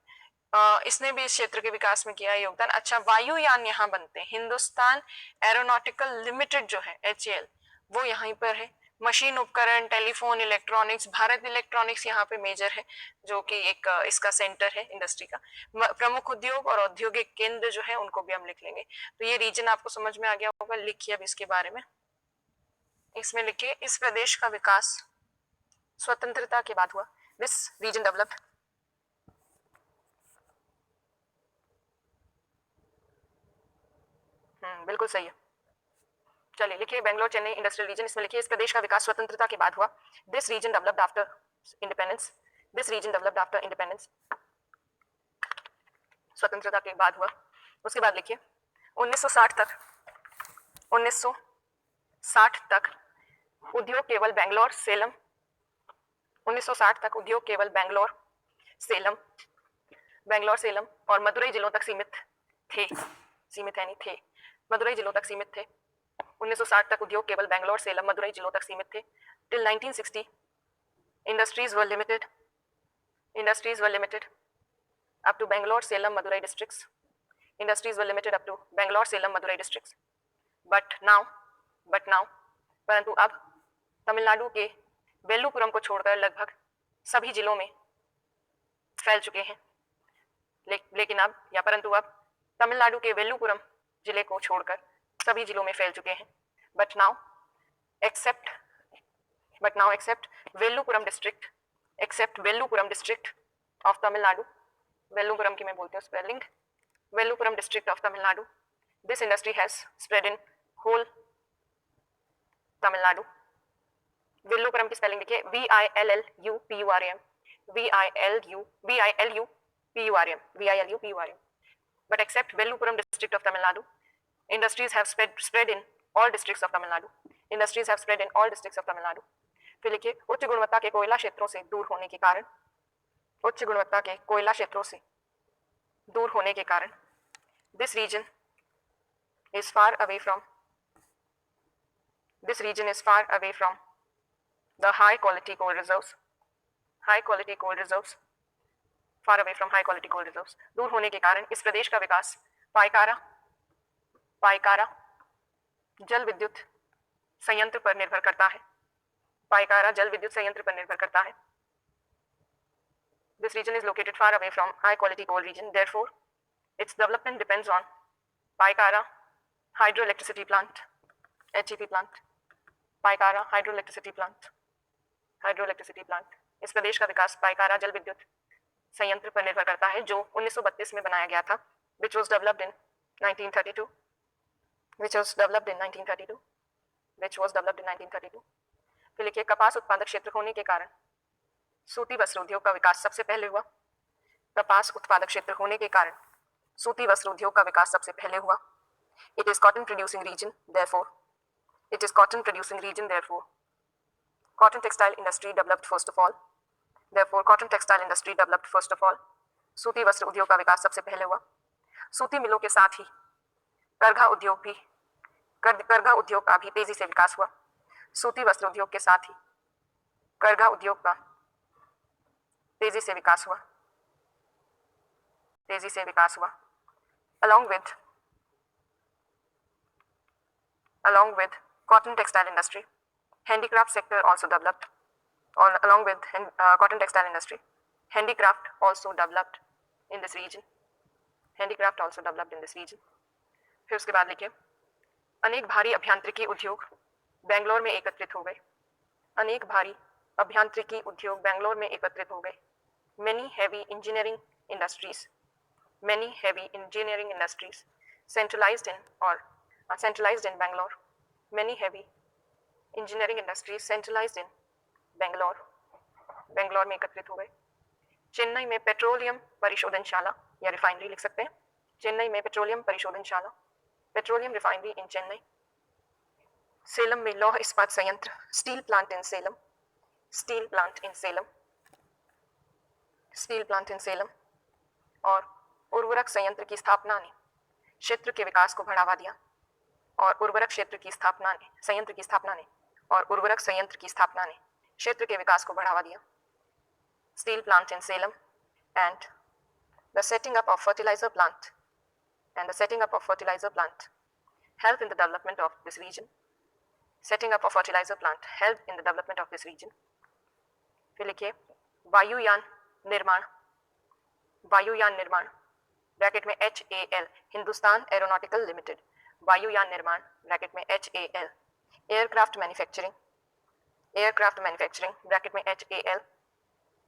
Speaker 1: इसने भी इस क्षेत्र के विकास में किया है योगदान। अच्छा, वायुयान यहाँ बनते हैं, हिंदुस्तान एरोनॉटिकल लिमिटेड जो है HAL वो यहीं पर है। मशीन उपकरण, टेलीफोन, इलेक्ट्रॉनिक्स, भारत इलेक्ट्रॉनिक्स यहाँ पे मेजर है, जो कि एक इसका सेंटर है इंडस्ट्री का। प्रमुख उद्योग और औद्योगिक केंद्र जो है उनको भी हम लिख लेंगे। तो ये रीजन आपको समझ में आ गया होगा, लिखिए अब इसके बारे में। इसमें लिखिए, इस प्रदेश का विकास स्वतंत्रता के बाद हुआ। दिस रीजन डेवलप्ड, बिल्कुल सही है। चलिए लिखिए, बेंगलोर चेन्नई इंडस्ट्रियल रीजन, इसमें लिखिए इस प्रदेश का विकास स्वतंत्रता के बाद हुआ। This region developed after independence, this region developed after independence, स्वतंत्रता के बाद हुआ। उसके बाद लिखिए 1960 तक, 1960 तक उद्योग केवल बेंगलोर सेलम, 1960 तक उद्योग केवल बेंगलोर सेलम और मदुरई जिलों तक सीमित थे, सीमित है नहीं थे, मदुरई जिलों तक सीमित थे। 1960 तक उद्योग केवल बेंगलोर, सेलम, मदुरई जिलों तक सीमित थे। Till 1960 industries were limited up to Bangalore, Salem, Madurai districts. Industries were limited up to Bangalore, Salem, Madurai districts. But now, परंतु अब तमिलनाडु के वेल्लुपुरम को छोड़कर लगभग सभी जिलों में फैल चुके हैं। लेकिन अब या परंतु अब तमिलनाडु के वेल्लुपुरम जिले को छोड़कर सभी जिलों में फैल चुके हैं। But now except वेल्लुपुरम district of Tamil Nadu, वेल्लुपुरम की मैं बोलती हूँ spelling, वेल्लुपुरम district of Tamil Nadu, this industry has spread in whole Tamil Nadu. वेल्लुपुरम की स्पेलिंग देखिए, VILLUPURM, VILUPURM, but except Vellupuram district of Tamil Nadu, industries have spread in all districts of Tamil Nadu. फिर लिखिए, उच्च गुणवत्ता के कोयला क्षेत्रों से दूर होने के कारण, this region is far away from the high quality coal reserves, दूर होने के कारण इस प्रदेश का विकास पायकारा पाइकारा जल विद्युत संयंत्र पर निर्भर करता है। पाइकारा जल विद्युत संयंत्र पर निर्भर करता है। This region is located far away from high quality coal region. Therefore, its development depends on Paikara hydroelectricity plant, HEP plant. Pykara hydroelectricity plant, hydroelectricity plant. इस प्रदेश का विकास पाइकारा जल विद्युत संयंत्र पर निर्भर करता है जो 1932 में बनाया गया था, which was developed in 1932, which was developed in 1932, which was developed in 1932। फिर लिखिए कपास उत्पादक क्षेत्र होने के कारण सूती वस्त्र उद्योग का विकास सबसे पहले हुआ। कपास उत्पादक क्षेत्र होने के कारण सूती वस्त्र उद्योग का विकास सबसे पहले हुआ। It is cotton producing region, therefore it is cotton producing region, therefore cotton textile industry developed first of all, therefore cotton textile industry developed first of all। सूती वस्त्र उद्योग का विकास सबसे पहले हुआ। सूती मिलों के साथ ही करघा उद्योग का भी तेजी से विकास हुआ। सूती वस्त्र उद्योग के साथ ही करघा उद्योग का तेजी से विकास हुआ, तेजी से विकास हुआ। along with cotton textile industry, handicraft sector also developed, along with cotton textile industry, handicraft also developed in this region, handicraft also developed in this region। फिर उसके बाद लिखिए अनेक भारी अभियांत्रिकी उद्योग बेंगलोर में एकत्रित हो गए। अनेक भारी अभियांत्रिकी उद्योग बेंगलोर में एकत्रित हो गए। many heavy engineering industries centralized in Bangalore, many heavy engineering industries centralized in Bangalore, Bangalore में एकत्रित हो गए। चेन्नई में पेट्रोलियम परिशोधनशाला या रिफाइनरी लिख सकते हैं। चेन्नई में पेट्रोलियम परिशोधनशाला, petroleum refinery in Chennai. Salem में लौह इस्पात संयंत्र, steel plant in Salem, steel plant in Salem, steel plant in Salem. और उर्वरक संयंत्र की स्थापना ने क्षेत्र के विकास को बढ़ावा दिया। और उर्वरक क्षेत्र की स्थापना ने, संयंत्र की स्थापना ने, और उर्वरक संयंत्र की स्थापना ने क्षेत्र के विकास को बढ़ावा दिया। Steel plant in Salem and the setting up of fertiliser plant helped in the development of this region. Setting up a fertilizer plant helped in the development of this region. फिर लिखिए वायुयान निर्माण ब्रैकेट में HAL, हिंदुस्तान एरोनॉटिकल लिमिटेड। वायुयान निर्माण bracket में HAL। Aircraft manufacturing bracket में HAL,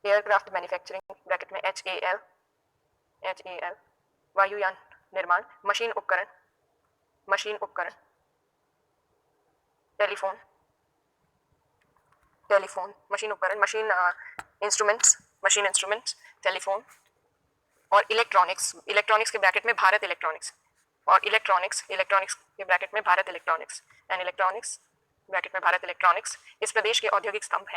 Speaker 1: aircraft manufacturing bracket में HAL। वायुयान निर्माण। मशीन उपकरण टेलीफोन मशीन उपकरण, मशीन इंस्ट्रूमेंट्स टेलीफोन। और इलेक्ट्रॉनिक्स के ब्रैकेट में भारत इलेक्ट्रॉनिक्स, और इलेक्ट्रॉनिक्स के ब्रैकेट में Bharat Electronics and electronics bracket में भारत इलेक्ट्रॉनिक्स। इस प्रदेश के औद्योगिक स्तंभ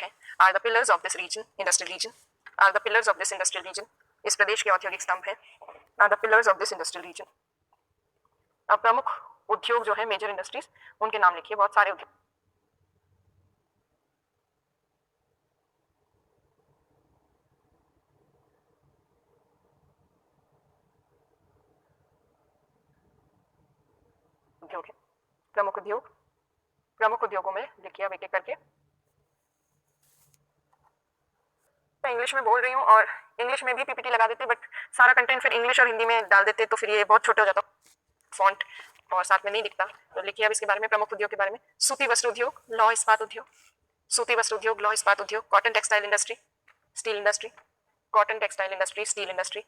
Speaker 1: हैं are the pillars of this industrial region. इस प्रदेश के औद्योगिक स्तंभ हैं are the pillars of this industrial reason. अब प्रमुख उद्योग जो है मेजर इंडस्ट्रीज, उनके नाम लिखिए। बहुत सारे उद्योग है। प्रमुख उद्योगों में लिखिए एक एक करके। मैं इंग्लिश में बोल रही हूँ और इंग्लिश में भी पीपीटी लगा देते, बट सारा कंटेंट फिर इंग्लिश और हिंदी में डाल देते तो फिर ये बहुत छोटा हो जाता फॉन्ट और साथ में नहीं दिखता। तो लिखिए अब इसके बारे में, प्रमुख उद्योग के बारे में। सूती वस्त्र उद्योग, लौह इस्पात उद्योग, cotton textile industry, steel industry, cotton textile industry, steel industry.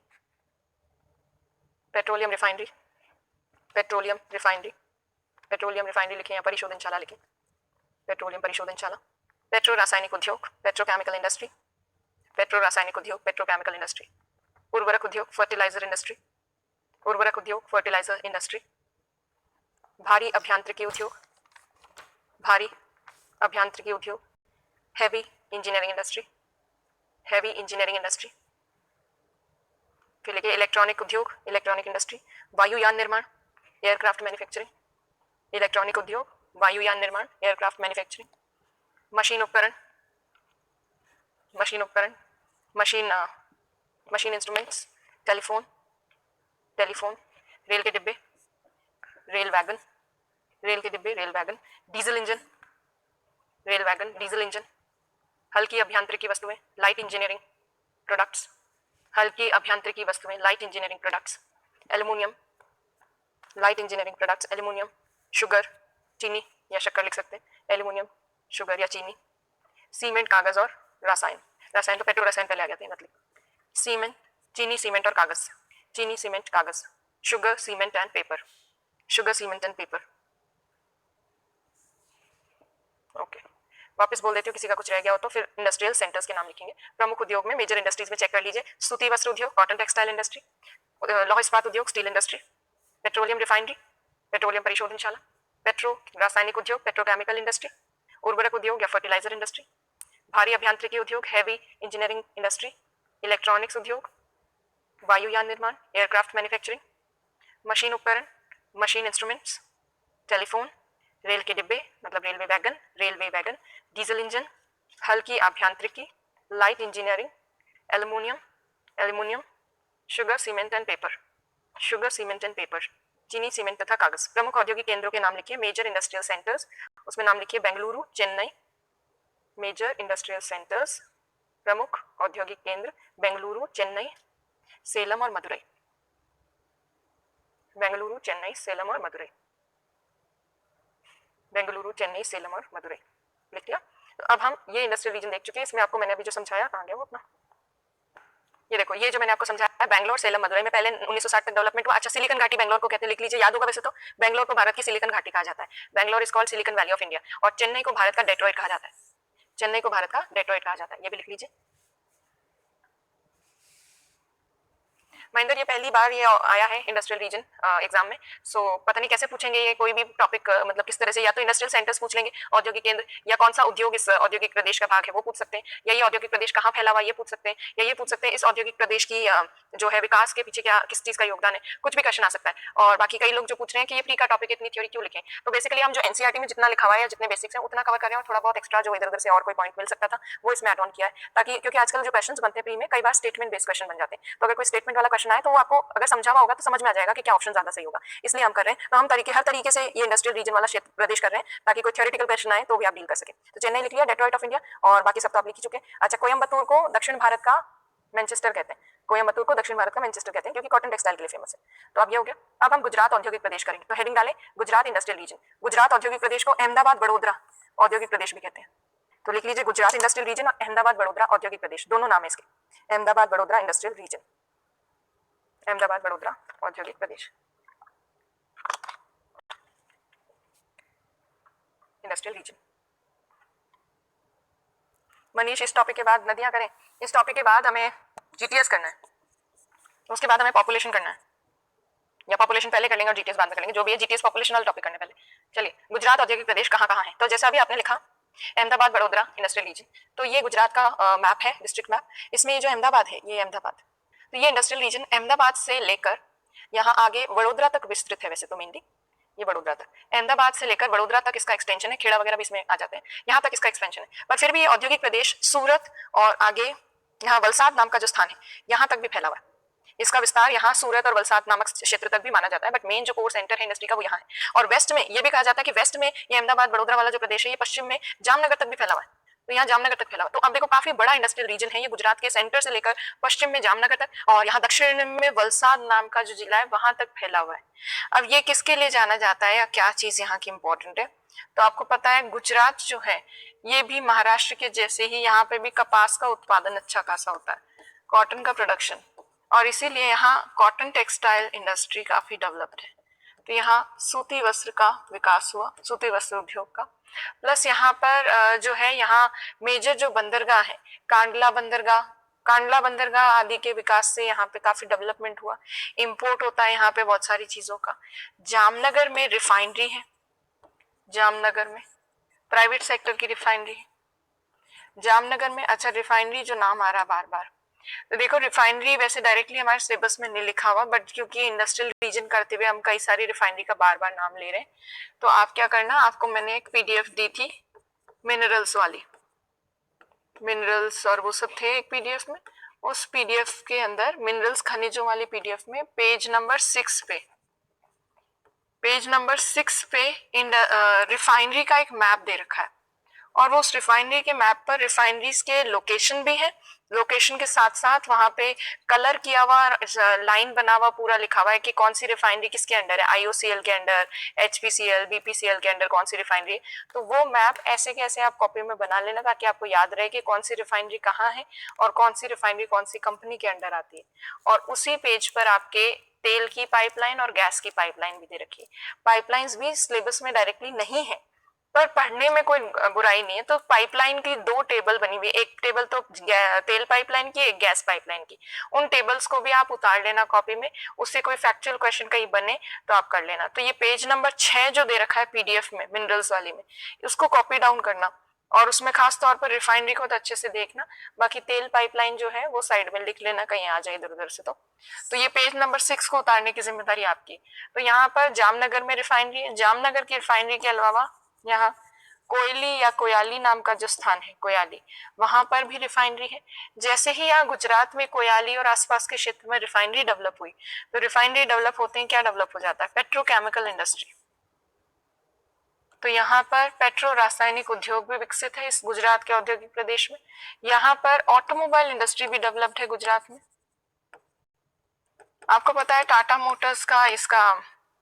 Speaker 1: Petroleum refinery लिखें या परिशोधनशाला लिखें। पेट्रोलियम परिशोधनशाला। पेट्रो रासायनिक उद्योग, पेट्रोकेमिकल इंडस्ट्री, पेट्रोकेमिकल इंडस्ट्री। उर्वरक उद्योग, फर्टिलाइजर इंडस्ट्री। भारी अभियांत्रिकी उद्योग, हेवी इंजीनियरिंग इंडस्ट्री। फिर लिखिए इलेक्ट्रॉनिक उद्योग, इलेक्ट्रॉनिक इंडस्ट्री। वायुयान निर्माण, एयरक्राफ्ट मैन्युफैक्चरिंग। इलेक्ट्रॉनिक उद्योग, वायुयान निर्माण, एयरक्राफ्ट मैन्युफैक्चरिंग। मशीन उपकरण, मशीन इंस्ट्रूमेंट्स, टेलीफोन। रेल के डिब्बे, रेल वैगन, रेल के डिब्बे, rail wagon, diesel engine, rail wagon, diesel engine, हल्की अभियांत्रिकी वस्तुएं, लाइट इंजीनियरिंग प्रोडक्ट्स, हल्की अभियांत्रिकी वस्तुएं, light engineering products, aluminium, light engineering products, aluminium, sugar, चीनी या शक्कर लिख सकते हैं, एल्युमिनियम, शुगर या चीनी, सीमेंट, कागज और रसायन, रसायन तो पेट्रो रसायन पहले आ गए थे मतलब, सीमेंट, चीनी, सीमेंट और कागज, चीनी, सीमेंट, कागज, sugar, cement and paper, sugar, cement and paper. Okay, वापस बोल देती हूँ, किसी का कुछ रह गया हो तो फिर इंडस्ट्रियल सेंटर्स के नाम लिखेंगे। प्रमुख उद्योग में मेजर इंडस्ट्रीज में चेक कर लीजिए, सूती वस्त्र उद्योग, कॉटन टेक्सटाइल इंडस्ट्री, लौह इस्पात उद्योग, steel industry, petroleum refinery, petroleum परिशोधनशाला, पेट्रो रासायनिक उद्योग, पेट्रोकेमिकल इंडस्ट्री, उर्वरक उद्योग या फर्टिलाइजर इंडस्ट्री, भारी अभियांत्रिकी उद्योग, हैवी इंजीनियरिंग इंडस्ट्री, इलेक्ट्रॉनिक्स उद्योग, वायुयान निर्माण, एयरक्राफ्ट मैन्युफैक्चरिंग, मशीन उपकरण, मशीन इंस्ट्रूमेंट्स, टेलीफोन, रेल के डिब्बे मतलब रेलवे वैगन, डीजल इंजन, हल्की अभियांत्रिकी, light engineering, aluminium, sugar, cement and paper, sugar, cement and paper, चीनी, सीमेंट तथा कागज। प्रमुख औद्योगिक केंद्रों के नाम लिखिए, मेजर इंडस्ट्रियल सेंटर्स, उसमें नाम लिखिए Bengaluru, Chennai, major industrial centres, प्रमुख औद्योगिक केंद्र बेंगलुरु, चेन्नई, सेलम और मदुरई, बेंगलुरु, चेन्नई, सेलम और मदुरई, बेंगलुरु, चेन्नई, सेलम और मदुरई, लिख लिया। तो अब हम ये इंडस्ट्रियल रीजन देख चुके हैं, इसमें आपको मैंने अभी जो समझाया, कहाँ गया वो अपना, ये देखो, ये जो मैंने आपको समझाया है बैंगलोर, सेलम, मदुरई में पहले 1960 तक डेवलपमेंट हुआ। अच्छा, सिलिकन घाटी बैंगलोर को कहते हैं, लिख लीजिए, याद होगा वैसे तो। बैंगलोर को भारत की सिलिकन घाटी कहा जाता है, Bangalore is called silicon valley of India, और चेन्नई को भारत का डेट्रॉइट कहा जाता है, चेन्नई को भारत का डेट्रॉइट कहा जाता है, ये भी लिख लीजिए। महेंद्र, ये पहली बार ये आया है इंडस्ट्रियल रीजन एग्जाम में, सो पता नहीं कैसे पूछेंगे ये, कोई भी टॉपिक मतलब किस तरह से, या तो इंडस्ट्रियल सेंटर्स पूछ लेंगे, औद्योगिक केंद्र, या कौन सा उद्योग इस औद्योगिक प्रदेश का भाग है वो पूछ सकते हैं, या ये औद्योगिक प्रदेश कहाँ फैला हुआ ये पूछ सकते हैं, या ये पूछ सकते हैं इस औद्योगिक प्रदेश की जो है विकास के पीछे क्या किस चीज का योगदान है, कुछ भी क्वेश्चन आ सकता है। और बाकी कई लोग जो पूछ रहे हैं कि ये प्री का टॉपिक इतनी थ्योरी क्यों लिखें, तो बेसिकली हम जो एनसीईआरटी में जितना लिखा हुआ है, जितने बेसिक्स हैं उतना कवर कर रहे हैं, और थोड़ा बहुत एक्स्ट्रा जो इधर उधर से और कोई पॉइंट मिल सकता था वो इसमें ऐड ऑन किया है, ताकि क्योंकि आजकल जो क्वेश्चन बनते हैं प्री में कई बार स्टेटमेंट बेस्ड क्वेश्चन बन जाते हैं, तो अगर कोई स्टेटमेंट वाला क्वेश्चन आए तो वो आपको अगर समझा हुआ होगा तो समझ में आ जाएगा कि क्या ऑप्शन ज्यादा सही होगा, इसलिए हम कर रहे हैं। तो हम हर तरीके से ये इंडस्ट्रियल रीजन वाला क्षेत्र प्रदेश कर रहे हैं, ताकि कोई थ्योरेटिकल क्वेश्चन आए तो भी आप डील कर सके। तो चेन्नई लिख लिया, डेट्रॉइट ऑफ इंडिया, और बाकी सब तो आप लिख ही चुके हैं। अच्छा, कोयम्बतूर को दक्षिण भारत का मैनचेस्टर कहते हैं, कोयम्बतूर को दक्षिण भारत का मैनचेस्टर कहते हैं, क्योंकि कॉटन टेक्सटाइल के लिए फेमस है। तो अब ये हो गया। अब हम गुजरात औद्योगिक प्रदेश करेंगे, तो हेडिंग डालें गुजरात इंडस्ट्रियल रीजन। गुजरात औद्योगिक प्रदेश को अहमदाबाद बड़ोदरा औद्योगिक प्रदेश भी कहते हैं, तो लिख लीजिए गुजरात इंडस्ट्रियल रीजन और अहमदाबाद बड़ोदरा औद्योगिक प्रदेश, दोनों नाम है इसके, अहमदाबाद बड़ोदरा इंडस्ट्रियल रीजन, अहमदाबाद बड़ोदरा औद्योगिक प्रदेश, इंडस्ट्रियल रीजन। मनीष, इस टॉपिक के बाद नदियां करें, इस टॉपिक के बाद हमें जीटीएस करना है, उसके बाद हमें पॉपुलेशन करना है, या पॉपुलेशन पहले कर लेंगे और जीटीएस बाद में कर लेंगे, जो भी है जीटीएस पॉपुलेशन वाला टॉपिक करने पहले। चलिए, गुजरात औद्योगिक प्रदेश कहाँ कहाँ है, तो जैसा अभी आपने लिखा अहमदाबाद बड़ोदरा इंडस्ट्रियल रीजन, तो ये गुजरात का मैप है, डिस्ट्रिक्ट मैप। इसमें ये जो अहमदाबाद है, ये अहमदाबाद, तो ये इंडस्ट्रियल रीजन अहमदाबाद से लेकर यहाँ आगे वडोदरा तक विस्तृत है, वैसे तो मेनली ये वडोदरा तक, अहमदाबाद से लेकर वडोदरा तक इसका एक्सटेंशन है, खेड़ा वगैरह भी इसमें आ जाते हैं, यहाँ तक इसका एक्सपेंशन है। पर फिर भी ये औद्योगिक प्रदेश सूरत और आगे यहाँ वलसाड नाम का जो स्थान है यहाँ तक भी फैला हुआ है, इसका विस्तार यहाँ सूरत और वलसाड नामक क्षेत्र तक भी माना जाता है, बट मेन जो कोर सेंटर है इंडस्ट्री का वो यहाँ है। और वेस्ट में ये भी कहा जाता है कि वेस्ट में ये अहमदाबाद बड़ोदरा वाला जो प्रदेश है ये पश्चिम में जामनगर तक भी फैला हुआ है, तो यहाँ जामनगर तक फैला हुआ। तो अब देखो काफी बड़ा इंडस्ट्रियल रीजन है ये, गुजरात के सेंटर से लेकर पश्चिम में जामनगर तक, और यहाँ दक्षिण में वलसाड नाम का जो जिला है वहां तक फैला हुआ है। अब ये किसके लिए जाना जाता है या क्या चीज यहाँ की इंपॉर्टेंट है, तो आपको पता है गुजरात जो है ये भी महाराष्ट्र के जैसे ही यहाँ पे भी कपास का उत्पादन अच्छा खासा होता है, कॉटन का प्रोडक्शन, और इसीलिए यहाँ कॉटन टेक्सटाइल इंडस्ट्री काफी डेवलप्ड है। तो यहाँ सूती वस्त्र का विकास हुआ, सूती वस्त्र उद्योग का, प्लस यहाँ पर जो है यहाँ मेजर जो बंदरगाह है, कांडला बंदरगाह आदि के विकास से यहाँ पे काफी डेवलपमेंट हुआ, इंपोर्ट होता है यहाँ पे बहुत सारी चीजों का। जामनगर में रिफाइनरी है, जामनगर में प्राइवेट सेक्टर की रिफाइनरी है जामनगर में। अच्छा, रिफाइनरी जो नाम आ रहा बार बार, तो देखो रिफाइनरी वैसे डायरेक्टली हमारे सिलेबस में नहीं लिखा हुआ, बट क्योंकि इंडस्ट्रियल रीजन करते हुए हम कई सारी रिफाइनरी का बार बार नाम ले रहे हैं, तो आप क्या करना, आपको मैंने एक पीडीएफ दी थी मिनरल्स वाली, मिनरल्स और वो सब थे एक पीडीएफ में, उस पीडीएफ के अंदर मिनरल्स खनिजों वाली पीडीएफ में पेज नंबर 6 पे पेज नंबर 6 पे रिफाइनरी का एक मैप दे रखा है और वो उस रिफाइनरी के मैप पर रिफाइनरीज के लोकेशन भी है, लोकेशन के साथ साथ वहां पे कलर किया हुआ लाइन बना हुआ पूरा लिखा हुआ है कि कौन सी रिफाइनरी किसके अंडर है, आईओसीएल के अंडर, एचपीसीएल, बीपीसीएल के अंडर कौन सी रिफाइनरी है। तो वो मैप ऐसे कैसे आप कॉपी में बना लेना ताकि आपको याद रहे कि कौन सी रिफाइनरी कहाँ है और कौन सी रिफाइनरी कौन सी कंपनी के अंडर आती है। और उसी पेज पर आपके तेल की पाइपलाइन और गैस की पाइपलाइन भी दे रखी है। पाइपलाइंस भी सिलेबस में डायरेक्टली नहीं है पर पढ़ने में कोई बुराई नहीं है। तो पाइपलाइन की दो टेबल बनी हुई, एक टेबल तो तेल पाइपलाइन की, एक गैस पाइपलाइन की। उन टेबल्स को भी आप उतार लेना कॉपी में, उससे कोई फैक्चुअल क्वेश्चन कहीं बने तो आप कर लेना। तो ये पेज नंबर 6 जो दे रखा है पीडीएफ में मिनरल्स वाली में, उसको कॉपी डाउन करना और उसमें खास तौर पर रिफाइनरी को तो अच्छे से देखना, बाकी तेल पाइपलाइन जो है वो साइड में लिख लेना कहीं आ जाए इधर उधर से। तो ये पेज नंबर 6 को उतारने की जिम्मेदारी आपकी। तो यहाँ पर जामनगर में रिफाइनरी है, जामनगर की रिफाइनरी के अलावा यहाँ कोयली या कोयाली नाम का जो स्थान है कोयाली, वहां पर भी रिफाइनरी है। जैसे ही यहाँ गुजरात में कोयाली और आसपास के क्षेत्र में रिफाइनरी डेवलप हुई तो रिफाइनरी डेवलप होते हैं क्या डेवलप हो जाता है, पेट्रोकेमिकल इंडस्ट्री। तो यहाँ पर पेट्रो रासायनिक उद्योग भी विकसित है इस गुजरात के औद्योगिक प्रदेश में। यहाँ पर ऑटोमोबाइल इंडस्ट्री भी डेवलप्ड है गुजरात में। आपको पता है टाटा मोटर्स का इसका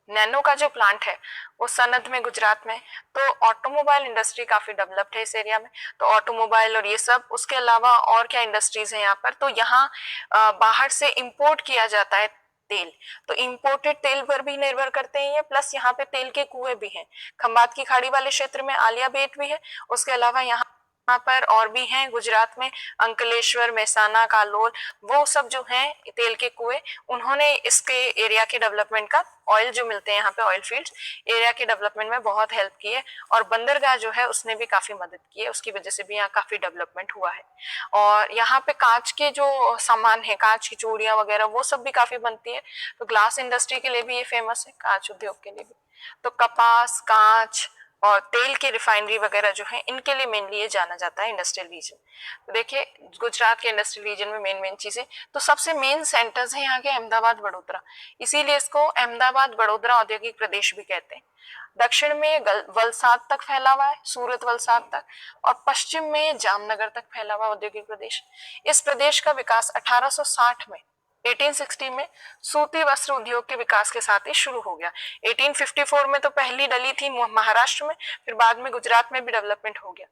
Speaker 1: नैनो का जो प्लांट है वो सनद में गुजरात में, तो ऑटोमोबाइल इंडस्ट्री काफी डेवलप्ड है इस एरिया में। तो ऑटोमोबाइल और ये सब, उसके अलावा और क्या इंडस्ट्रीज हैं यहाँ पर, तो यहाँ बाहर से इंपोर्ट किया जाता है तेल, तो इंपोर्टेड तेल पर भी निर्भर करते हैं ये, प्लस यहाँ पे तेल के कुएं भी हैं। खंबात की खाड़ी वाले क्षेत्र में आलिया बेट भी है, उसके अलावा यहाँ पर और भी हैं गुजरात में, अंकलेश्वर, मेहसाना, कालोल, वो सब जो हैं तेल के कुएं, उन्होंने इसके एरिया के डेवलपमेंट का, ऑयल जो मिलते हैं यहाँ पे ऑयल फील्ड्स, एरिया के डेवलपमेंट में बहुत हेल्प की है। और बंदरगाह जो है उसने भी काफी मदद की है, उसकी वजह से भी यहाँ काफी डेवलपमेंट हुआ है। और यहाँ पे कांच के जो सामान है, कांच की चूड़ियां वगैरह वो सब भी काफी बनती है, तो ग्लास इंडस्ट्री के लिए भी ये फेमस है, कांच उद्योग के लिए भी। तो कपास, कांच और तेल की रिफाइनरी वगैरह जो है इनके लिए मेनली ये जाना जाता है इंडस्ट्रियल रीजन। तो देखिए गुजरात के इंडस्ट्रियल रीजन में मेन चीजें, तो सबसे मेन सेंटर्स है यहाँ के अहमदाबाद, वडोदरा, इसीलिए इसको अहमदाबाद वडोदरा औद्योगिक प्रदेश भी कहते हैं। दक्षिण में वलसाड तक फैला हुआ है, सूरत वलसाड तक, और पश्चिम में जामनगर तक फैला हुआ औद्योगिक प्रदेश। इस प्रदेश का विकास 1860 में 1860 में सूती वस्त्र उद्योग के विकास के साथ ही शुरू हो गया। 1854 में तो पहली डली थी महाराष्ट्र में, फिर बाद में गुजरात में भी डेवलपमेंट हो गया।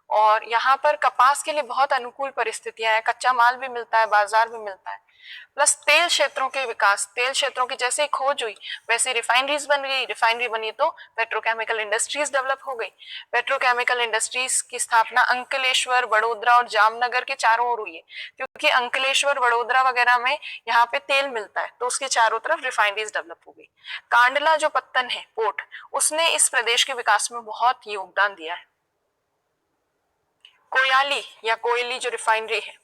Speaker 1: और यहाँ पर कपास के लिए बहुत अनुकूल परिस्थितियां हैं, कच्चा माल भी मिलता है, बाजार भी मिलता है, प्लस तेल क्षेत्रों के विकास, तेल क्षेत्रों की जैसे खोज हुई वैसे रिफाइनरीज बन गई, रिफाइनरी बनी तो पेट्रोकेमिकल इंडस्ट्रीज डेवलप हो गई। पेट्रोकेमिकल इंडस्ट्रीज की स्थापना अंकलेश्वर, वडोदरा और जामनगर के चारों ओर हुई है, क्योंकि अंकलेश्वर, वडोदरा वगैरह में यहाँ पे तेल मिलता है, तो उसके चारों तरफ रिफाइनरीज डेवलप हो गई। कांडला जो पत्तन है पोर्ट, उसने इस प्रदेश के विकास में बहुत योगदान दिया है। कोयाली या कोयली जो रिफाइनरी है,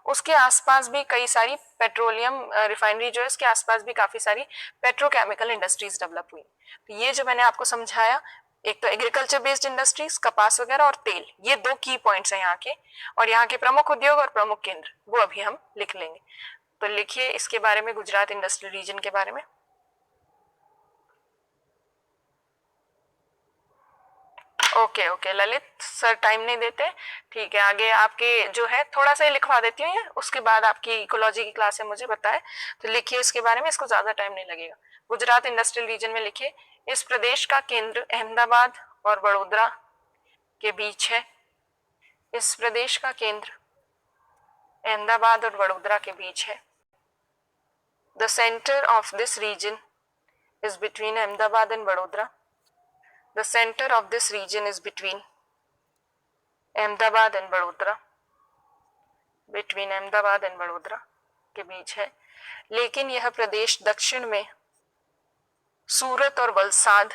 Speaker 1: उसके आसपास भी कई सारी पेट्रोलियम रिफाइनरी जो है, उसके आसपास भी काफी सारी पेट्रोकेमिकल इंडस्ट्रीज डेवलप हुई। तो ये जो मैंने आपको समझाया, एक तो एग्रीकल्चर बेस्ड इंडस्ट्रीज, कपास वगैरह और तेल, ये दो की पॉइंट्स हैं यहाँ के, और यहाँ के प्रमुख उद्योग और प्रमुख केंद्र वो अभी हम लिख लेंगे। तो लिखिए इसके बारे में, गुजरात इंडस्ट्रियल रीजन के बारे में। Okay okay Lalit sir time नहीं देते, ठीक है। आगे आपके जो है थोड़ा सा ही लिखवा देती हूँ, उसके बाद आपकी इकोलॉजी की क्लास है, मुझे बताए तो लिखिए इसके बारे में, इसको ज्यादा टाइम नहीं लगेगा। गुजरात इंडस्ट्रियल रीजन में लिखिए, इस प्रदेश का केंद्र अहमदाबाद और वडोदरा के बीच है। इस प्रदेश का केंद्र अहमदाबाद और वडोदरा के बीच है। The centre of this region is between Ahmedabad and Vadodara. The center of this region is between Ahmedabad and Vadodara, between Ahmedabad and Vadodara के बीच है, लेकिन यह प्रदेश दक्षिण में सूरत और वलसाड,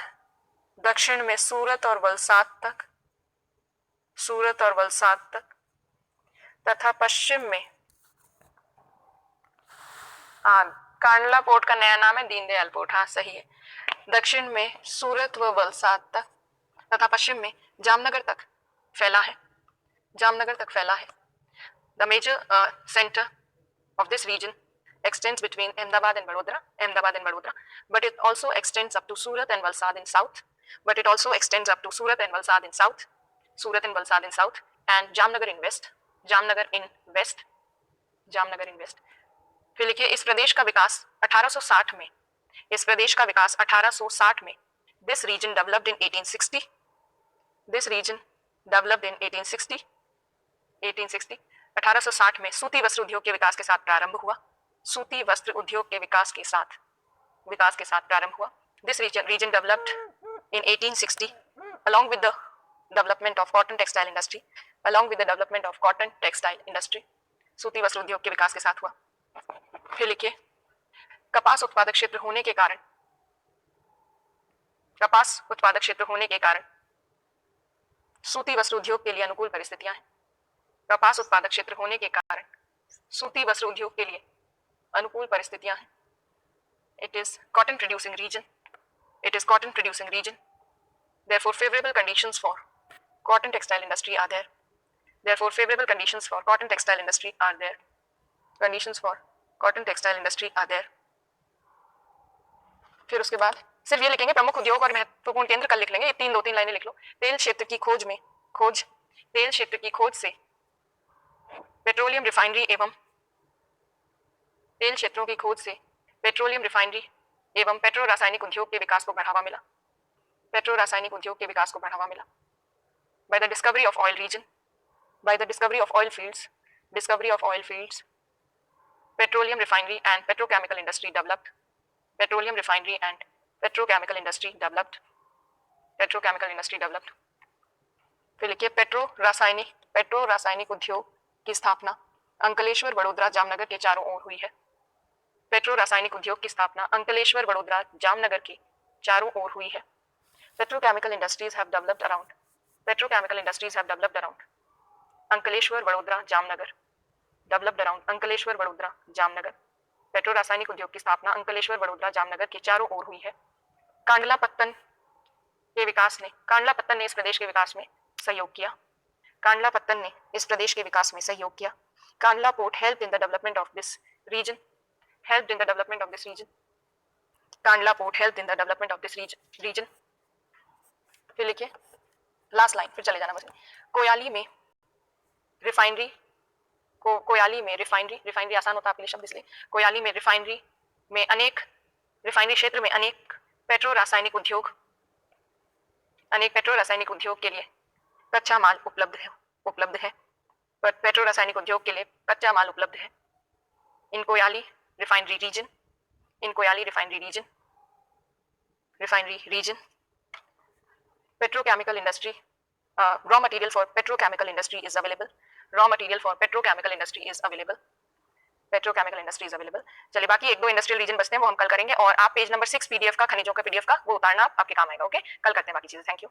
Speaker 1: दक्षिण में सूरत और वलसाड तक, सूरत और वलसाड तक, तथा पश्चिम में कांडला पोर्ट का नया नाम है दीनदयाल पोर्ट, हाँ सही है। दक्षिण में सूरत व वलसाड तक तथा पश्चिम में जामनगर तक फैला है, जामनगर तक फैला है। The major centre of this region extends between Ahmedabad and Vadodara, but it also extends up to Surat and Valsad in south, Surat and Valsad in south, and Jamnagar in west, Jamnagar in west. फिर लिखिए इस प्रदेश का विकास 1860 में, इस प्रदेश का विकास 1860 में, this region developed in 1860, this region developed in 1860, 1860 में सूती वस्त्र उद्योग के विकास के साथ प्रारंभ हुआ, सूती वस्त्र उद्योग के विकास के साथ प्रारंभ हुआ। This region developed in 1860 along with the development of cotton textile industry, सूती वस्त्र उद्योग के विकास के साथ हुआ। फिर लिखिए कपास उत्पादक क्षेत्र होने के कारण, कपास उत्पादक क्षेत्र होने के कारण सूती वस्त्र उद्योग के लिए अनुकूल परिस्थितियां हैं, कपास उत्पादक क्षेत्र होने के कारण सूती वस्त्र उद्योग के लिए अनुकूल परिस्थितियां हैं। It is cotton producing region, it is cotton producing region, therefore favorable conditions for cotton textile industry are there, therefore favorable conditions for cotton textile industry are there, conditions for cotton textile industry are there। फिर उसके बाद सिर्फ ये लिखेंगे प्रमुख उद्योग और महत्वपूर्ण केंद्र कल लिख लेंगे, ये दो तीन लाइनें लिख लो। तेल क्षेत्र की खोज में, तेल क्षेत्र की खोज से पेट्रोलियम रिफाइनरी एवं तेल क्षेत्रों की खोज से पेट्रोलियम रिफाइनरी एवं पेट्रो रासायनिक उद्योग के विकास को बढ़ावा मिला, पेट्रो रासायनिक उद्योग के विकास को बढ़ावा मिला। By the discovery of oil region, by the discovery of oil fields, petroleum refinery and petrochemical industry developed, petroleum refinery and petrochemical industry developed, petrochemical industry developed. फिर लिखिए पेट्रो रासायनिक उद्योग की स्थापना अंकलेश्वर, वडोदरा, जामनगर के चारों ओर हुई है, पेट्रो रासायनिक उद्योग की स्थापना अंकलेश्वर, वडोदरा, जामनगर के चारों ओर हुई है। Petrochemical industries have developed around, petrochemical industries have developed around Ankleshwar, Vadodara, Jamnagar, developed around Ankleshwar, Vadodara, Jamnagar. Petro रासायनिक उद्योग की स्थापना अंकलेश्वर, वडोदरा, जामनगर के चारों ओर हुई है। कांडला पत्तन ने इस प्रदेश के विकास में सहयोग किया, कांडला पत्तन ने इस प्रदेश के विकास में सहयोग किया। Kandla port helped in the development of this region, helped in the development of this region, Kandla port helped in the development of this region. फिर लिखिए लास्ट लाइन, फिर चले जाना बस। कोयाली में रिफाइनरी, रिफाइनरी आसान होता है आपके लिए शब्द इसलिए, कोयाली में रिफाइनरी में अनेक, रिफाइनरी क्षेत्र में अनेक पेट्रो रासायनिक उद्योग के लिए कच्चा माल उपलब्ध है, पेट्रो रासायनिक उद्योग के लिए कच्चा माल उपलब्ध है। In Koyali refinery region, petrochemical industry, raw material for petrochemical industry is available, चलिए बाकी एक दो इंडस्ट्रियल रीजन बचते हैं वो हम कल करेंगे, और आप पेज नंबर 6 पीडीएफ का, खनिजों का पीडीएफ का वो उतारना आपके काम आएगा। ओके, कल करते हैं बाकी चीजें। Thank you.